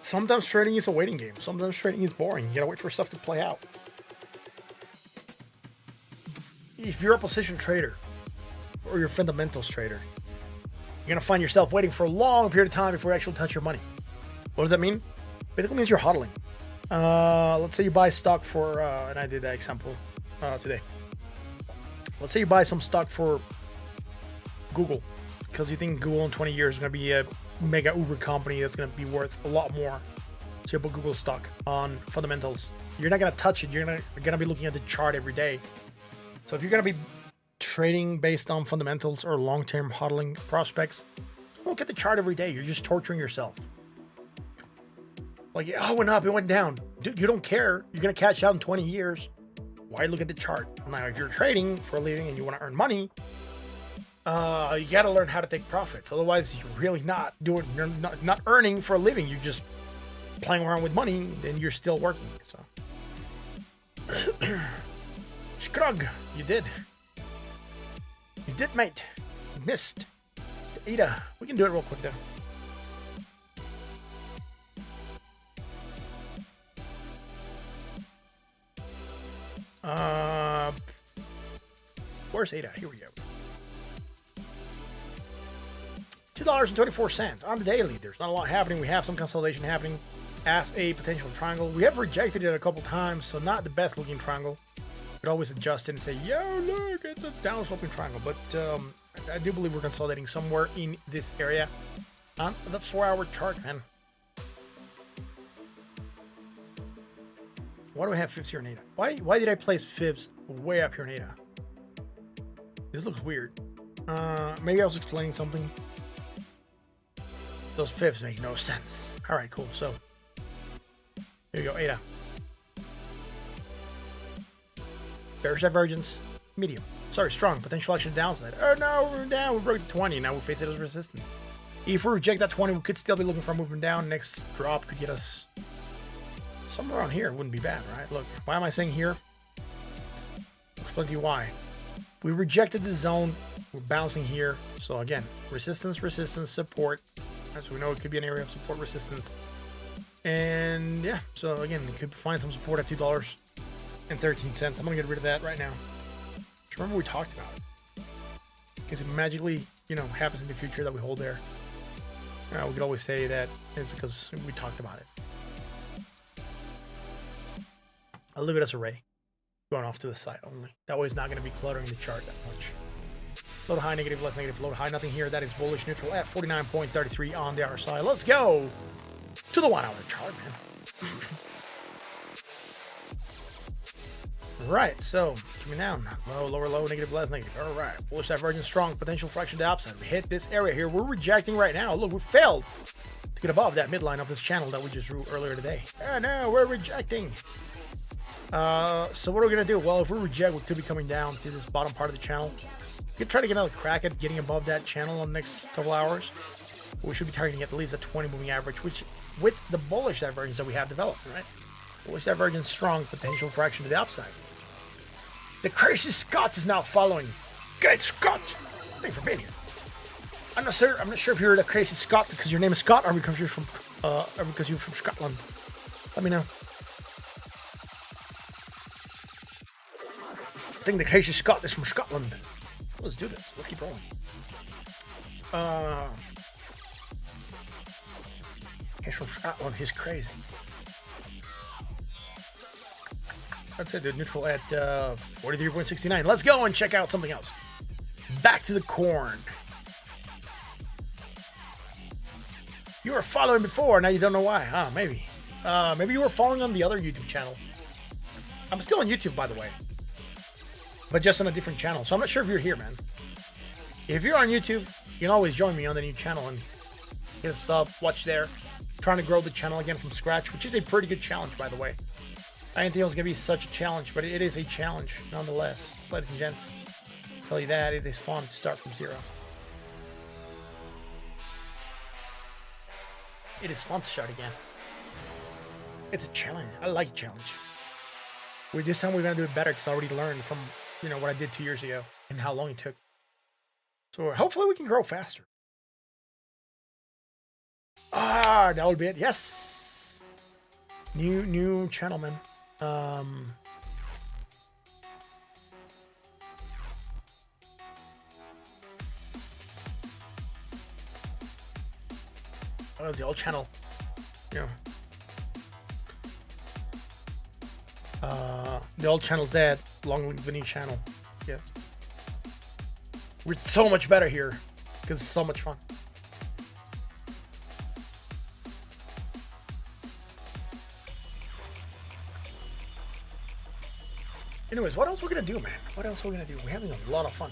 [SPEAKER 1] Sometimes trading is a waiting game. Sometimes trading is boring. You gotta wait for stuff to play out. If you're a position trader or you're a fundamentals trader, you're gonna find yourself waiting for a long period of time before you actually touch your money. What does that mean? Basically means you're hodling. Let's say you buy stock for, and I did that example today. Let's say you buy some stock for Google because you think Google in 20 years is gonna be a mega Uber company that's going to be worth a lot more. So you put Google stock on fundamentals. You're not going to touch it. You're going to be looking at the chart every day. So if you're going to be trading based on fundamentals or long-term hodling prospects, look at the chart every day. You're just torturing yourself. Like, oh, it went up, it went down. Dude, you don't care. You're going to cash out in 20 years. Why look at the chart? Now, if you're trading for a living and you want to earn money, you got to learn how to take profits. Otherwise, you're really not doing. You're not earning for a living. You're just playing around with money, and you're still working. So, Scrug, you did. You did, mate. You missed. Ada, we can do it real quick though. Where's Ada? Here we go. $2.24 on the daily. There's not a lot happening. We have some consolidation happening as a potential triangle. We have rejected it a couple times, so not the best looking triangle. We could always adjust it and say, yo, look, it's a downsloping triangle. But I do believe we're consolidating somewhere in this area on the 4-hour chart, man. Why do I have fibs here in ADA? Why did I place fibs way up here in ADA? This looks weird. Maybe I was explaining something. Those fibs make no sense. All right, cool. So here you go, ADA. Bearish divergence, medium. Sorry, strong. Potential action downside. Oh no, we're down. We broke the 20. Now we face it as resistance. If we reject that 20, we could still be looking for a movement down. Next drop could get us somewhere around here. Wouldn't be bad, right? Look, why am I saying here? I'll explain to you why. We rejected the zone. We're bouncing here. So again, resistance, resistance, support. So we know it could be an area of support resistance. And yeah, so again, we could find some support at $2.13. I'm going to get rid of that right now. Just remember we talked about it. Because it magically, happens in the future that we hold there. We could always say that it's because we talked about it. I'll leave it as array. Going off to the side only. That way it's not going to be cluttering the chart that much. Low to high, negative, less negative, low to high, nothing here. That is bullish neutral at 49.33 on the RSI. Let's go to the 1-hour chart, man. Right, so coming down. Low, lower, low, negative, less negative. All right, bullish divergence, strong, potential fraction to the upside. We hit this area here. We're rejecting right now. Look, we failed to get above that midline of this channel that we just drew earlier today. Oh no, we're rejecting. So what are we going to do? Well, if we reject, we could be coming down to this bottom part of the channel. We could try to get another crack at getting above that channel in the next couple hours. We should be targeting at least a 20 moving average, which with the bullish divergence that we have developed, right? Bullish divergence strong, potential for action to the upside. The crazy Scott is now following. Great Scott! Thanks for being here. I'm not sure if you're the crazy Scott because your name is Scott or because you're from Scotland. Let me know. I think the crazy Scott is from Scotland. Let's do this. Let's keep rolling. He's from Scotland. He's crazy. That's it, dude. Neutral at 43.69. Let's go and check out something else. Back to the corn. You were following before, now you don't know why. Huh, maybe. Maybe you were following on the other YouTube channel. I'm still on YouTube, by the way. But just on a different channel. So I'm not sure if you're here, man. If you're on YouTube, you can always join me on the new channel and hit a sub, watch there. Trying to grow the channel again from scratch, which is a pretty good challenge, by the way. I didn't think it was going to be such a challenge, but it is a challenge nonetheless. Ladies and gents, I'll tell you that, it is fun to start from zero. It is fun to start again. It's a challenge. I like a challenge. This time we're going to do it better because I already learned from, what I did 2 years ago and how long it took. So hopefully we can grow faster. That would be it. Yes. New channel, man. Oh, the old channel. The old channel's dead. Long live the new channel. Yes. We're so much better here because it's so much fun. Anyways, what else we're gonna do, man? What else we're gonna do? We're having a lot of fun.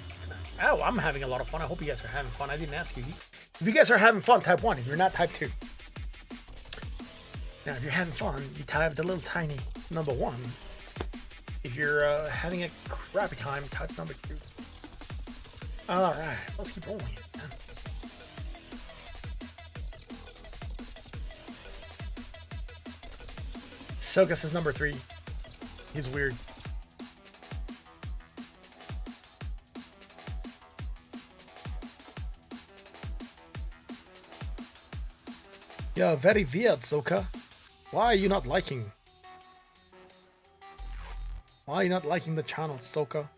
[SPEAKER 1] Oh, I'm having a lot of fun. I hope you guys are having fun. I didn't ask you. If you guys are having fun, type 1. If you're not, type 2. Now, if you're having fun, you type the little tiny number 1. If you're having a crappy time, type number 2. All right, let's keep rolling, man. Sokas is number 3. He's weird. Yeah, very weird, Soka. Why are you not liking? Why are you not liking the channel, Soka?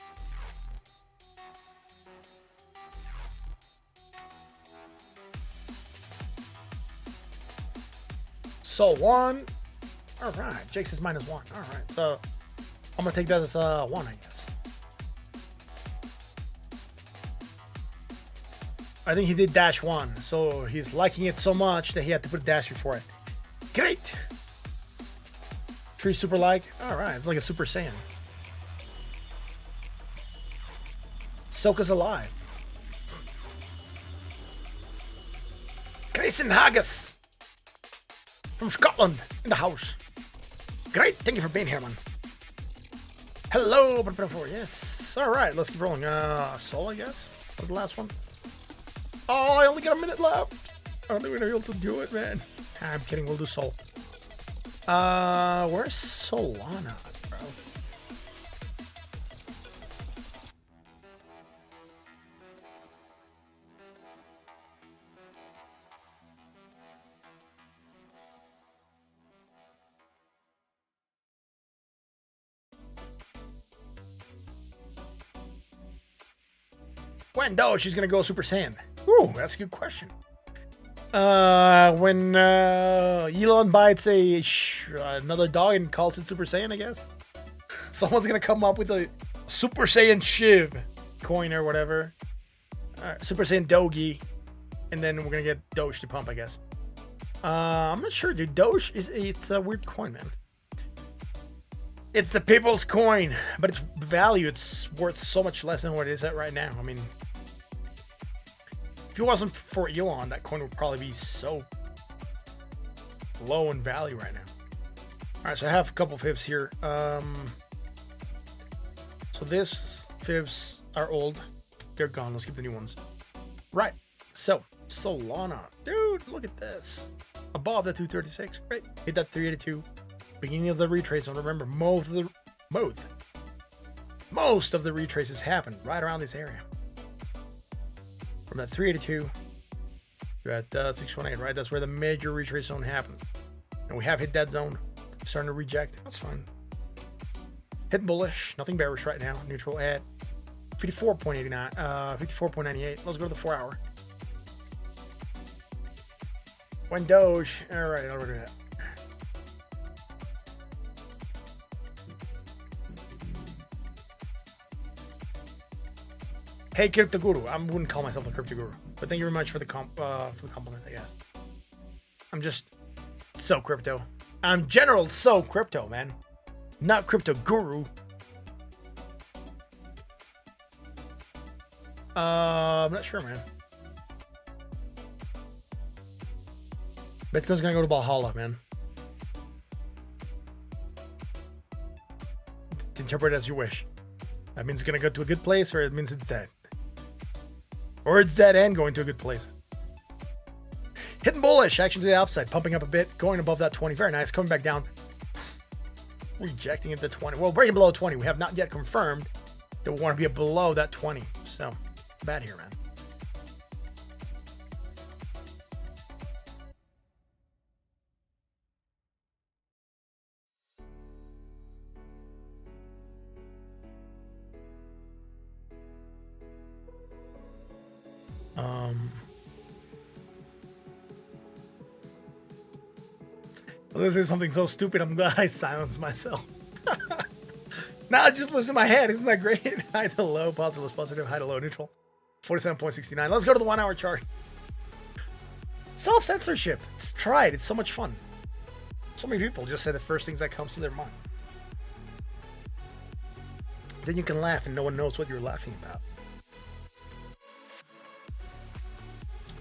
[SPEAKER 1] So 1. All right, Jake says -1. All right, so I'm gonna take that as 1, I guess. I think he did -1, so he's liking it so much that he had to put a dash before it. Great! Tree super like. All right, it's like a Super Saiyan. Soka's alive. Grayson Haggis from Scotland in the house. Great, thank you for being here, man. Hello, yes. All right, let's keep rolling. Soul, I guess. That was the last one. Oh, I only got a minute left. I don't think we're gonna be able to do it, man. I'm kidding. We'll do Soul. Where's Solana, bro? When she's gonna go Super Saiyan? Ooh, that's a good question. When Elon bites another dog and calls it Super Saiyan, I guess. Someone's gonna come up with a Super Saiyan Shiv coin or whatever. Super Saiyan Dogi, and then we're gonna get Doge to pump, I guess. I'm not sure, dude. Doge it's a weird coin, man. It's the people's coin, but its value, it's worth so much less than what it is at right now. I mean, if it wasn't for Elon, that coin would probably be so low in value right now. All right, so I have a couple fibs here. So these fibs are old. They're gone. Let's keep the new ones. Right. So Solana. Dude, look at this. Above the 236. Great. Hit that 382. beginning of the retrace zone. Remember, most of the retraces happen right around this area. From that 382, you're at 618, right? That's where the major retrace zone happens. And we have hit that zone, starting to reject. That's fine. Hitting bullish, nothing bearish right now. Neutral at 54.89, 54.98. Let's go to the 4 hour. When Doge, all right, I'll do that. Hey, Crypto Guru. I wouldn't call myself a Crypto Guru, but thank you very much for the compliment, I guess. I'm just so crypto. I'm general so crypto, man. Not Crypto Guru. I'm not sure, man. Bitcoin's gonna go to Valhalla, man. Interpret it as you wish. That means it's gonna go to a good place, or it means it's dead. Or it's dead and going to a good place. Hitting bullish, action to the upside, pumping up a bit, going above that 20. Very nice. Coming back down. Rejecting it to 20. Well, breaking below 20. We have not yet confirmed that we want to be below that 20. So, bad here, man. This is something so stupid. I'm glad I silenced myself. Now it just lives in my head. Isn't that great? High to low, positive is positive, high to low, neutral. 47.69. Let's go to the 1 hour chart. Self-censorship. Try it. It's so much fun. So many people just say the first things that comes to their mind. Then you can laugh and no one knows what you're laughing about.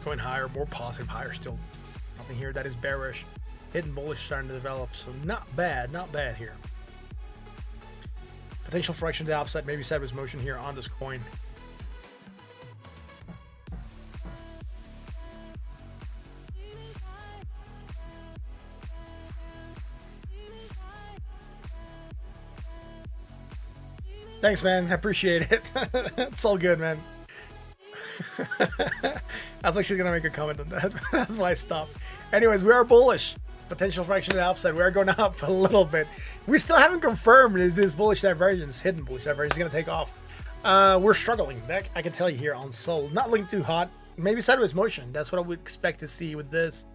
[SPEAKER 1] Going higher, more positive, higher still. Nothing here that is bearish. Hidden bullish starting to develop, so not bad here. Potential for action to the upside, maybe sideways motion here on this coin. Thanks, man. I appreciate it. It's all good, man. I was actually gonna make a comment on that. That's why I stopped. Anyways, we are bullish. Potential for action to the upside. We are going up a little bit. We still haven't confirmed is this bullish divergence, hidden bullish divergence, is going to take off. We're struggling. That I can tell you here on Sol. Not looking too hot. Maybe sideways motion. That's what I would expect to see with this.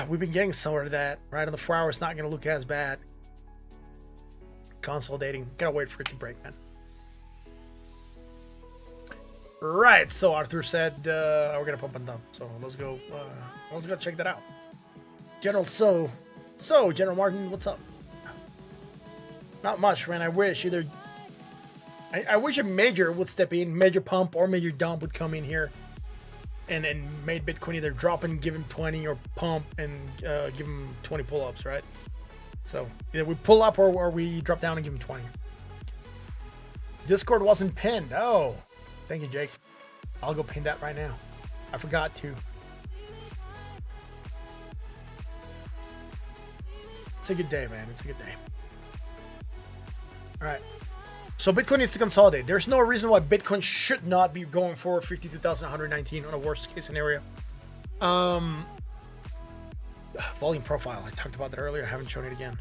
[SPEAKER 1] We've been getting somewhere to that. Right on the 4 hour, it's not going to look as bad. Consolidating. Gotta wait for it to break, man. Right. So Arthur said we're gonna pump and dump. So let's go check that out. General General Martin, what's up? Not much, man. I wish either. I wish a major would step in, major pump or major dump would come in here, and made Bitcoin either drop and give him 20 or pump and give him 20 pull-ups, right? So either we pull up or we drop down and give him 20. Discord wasn't pinned. Oh, thank you, Jake. I'll go pin that right now. I forgot to. It's a good day, man. It's a good day. All right. So Bitcoin needs to consolidate. There's no reason why Bitcoin should not be going for 52,119 on a worst case scenario. Volume profile. I talked about that earlier. I haven't shown it again.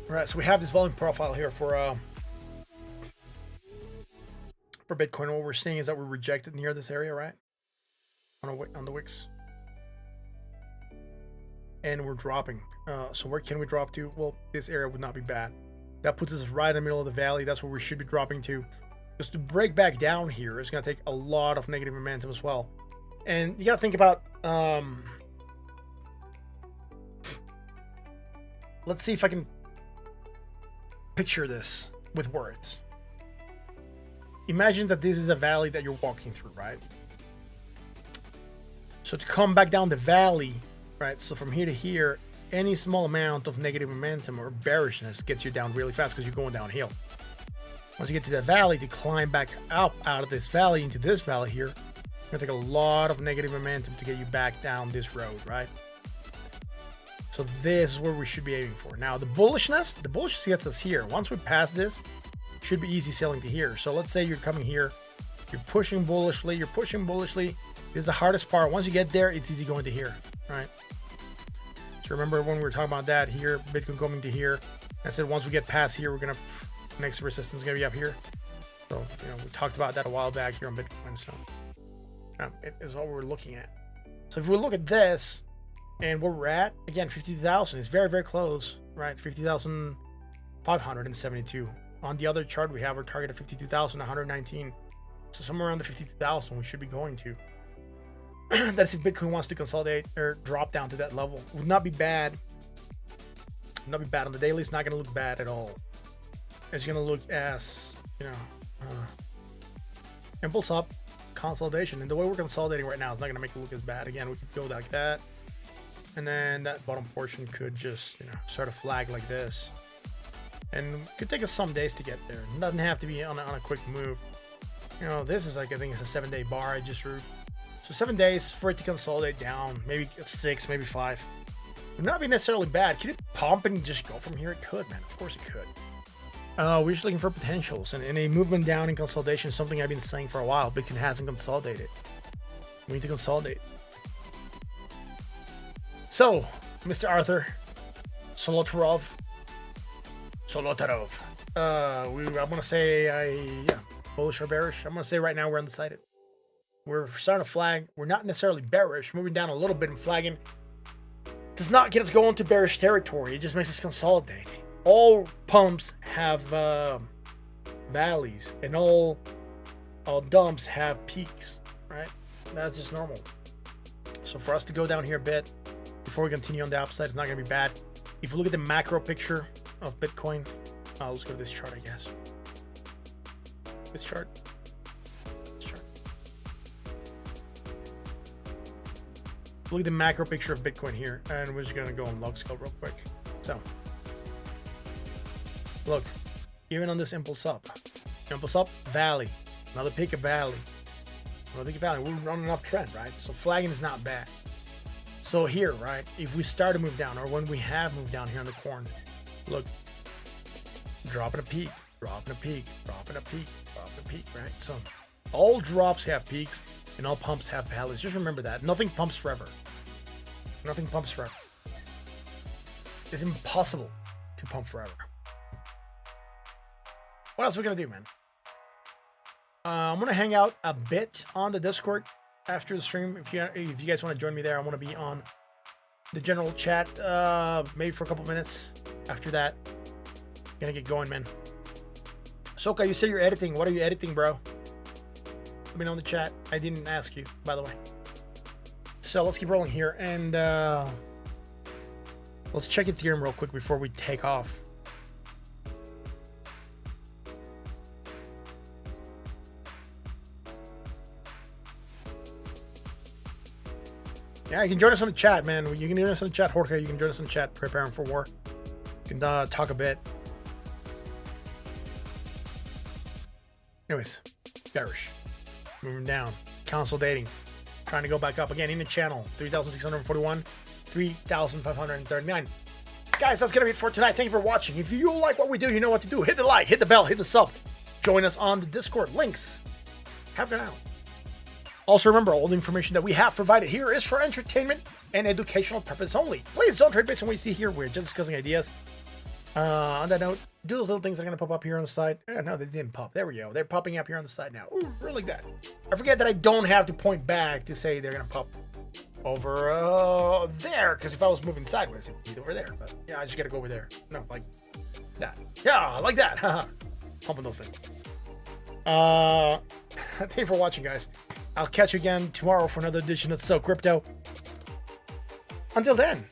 [SPEAKER 1] All right. So we have this volume profile here for Bitcoin. What we're seeing is that we're rejected near this area, right? On the wicks. And we're dropping. So where can we drop to? Well, this area would not be bad. That puts us right in the middle of the valley. That's where we should be dropping to. Just to break back down here is going to take a lot of negative momentum as well. And you got to think about... let's see if I can picture this with words. Imagine that this is a valley that you're walking through, right? So to come back down the valley... Right, so from here to here, any small amount of negative momentum or bearishness gets you down really fast because you're going downhill. Once you get to that valley, to climb back up out of this valley into this valley here, it's going to take a lot of negative momentum to get you back down this road, right? So this is where we should be aiming for. Now the bullishness gets us here. Once we pass this, should be easy selling to here. So let's say you're coming here, you're pushing bullishly. This is the hardest part. Once you get there, it's easy going to here, right? So remember when we were talking about that here, Bitcoin coming to here. I said once we get past here, we're gonna next resistance is gonna be up here. So we talked about that a while back here on Bitcoin. So it is what we're looking at. So if we look at this and where we're at, again, 50,000 is very, very close, right? 50,572. On the other chart, we have our target of 52,119. So somewhere around the 52,000 we should be going to. That's if Bitcoin wants to consolidate or drop down to that level. Would not be bad. Would not be bad on the daily. It's not going to look bad at all. It's going to look as, impulse up, consolidation. And the way we're consolidating right now is not going to make it look as bad. Again, we could go like that. And then that bottom portion could just, sort of flag like this. And it could take us some days to get there. It doesn't have to be on a quick move. This is like, I think it's a 7-day bar I just wrote. So 7 days for it to consolidate down, maybe 6, maybe 5. Would not be necessarily bad. Could it pump and just go from here? It could, man. Of course it could. We're just looking for potentials. And a movement down in consolidation is something I've been saying for a while. Bitcoin hasn't consolidated. We need to consolidate. So, Mr. Arthur Solotarov. I'm going to say, bullish or bearish. I'm going to say right now we're undecided. We're starting to flag. We're not necessarily bearish. Moving down a little bit and flagging does not get us going to bearish territory. It just makes us consolidate. All pumps have valleys, and all dumps have peaks, right? That's just normal. So for us to go down here a bit before we continue on the upside, it's not going to be bad. If you look at the macro picture of Bitcoin, let's go to this chart, I guess. This chart. Look at the macro picture of Bitcoin here, and we're just gonna go on log scale real quick. So, look, even on this impulse up, valley, another peak of valley, another peak of valley. We're on an uptrend, right? So flagging is not bad. So here, right, if we start to move down, or when we have moved down here on the corn, look, dropping a peak, dropping a peak, dropping a peak, dropping a peak, right? So all drops have peaks. And all pumps have valleys. Just remember that. Nothing pumps forever. Nothing pumps forever. It's impossible to pump forever. What else are we going to do, man? I'm going to hang out a bit on the Discord after the stream. If you guys want to join me there, I want to be on the general chat maybe for a couple minutes. After that, going to get going, man. Soka, you say you're editing. What are you editing, bro? Let me know in the chat. I didn't ask you, by the way. So let's keep rolling here, and let's check Ethereum real quick before we take off. Yeah, you can join us on the chat, man. You can join us on the chat, Jorge. You can join us on the chat, preparing for war. You can talk a bit. Anyways, bearish. Moving down, consolidating, trying to go back up again in the channel. 3,641, 3,539. Guys, that's gonna be it for tonight. Thank you for watching. If you like what we do, you know what to do. Hit the like, hit the bell, hit the sub. Join us on the Discord. Links have gone out. Also remember, all the information that we have provided here is for entertainment and educational purpose only. Please don't trade based on what you see here. We're just discussing ideas. On that note, do those little things that are going to pop up here on the side. No, they didn't pop. There we go. They're popping up here on the side now. Ooh, really like that. I forget that I don't have to point back to say they're going to pop over there, because if I was moving sideways, it would be over there. But yeah, I just got to go over there. No, like that. Yeah, like that. Pumping those things. Thank you for watching, guys. I'll catch you again tomorrow for another edition of TSO Crypto. Until then.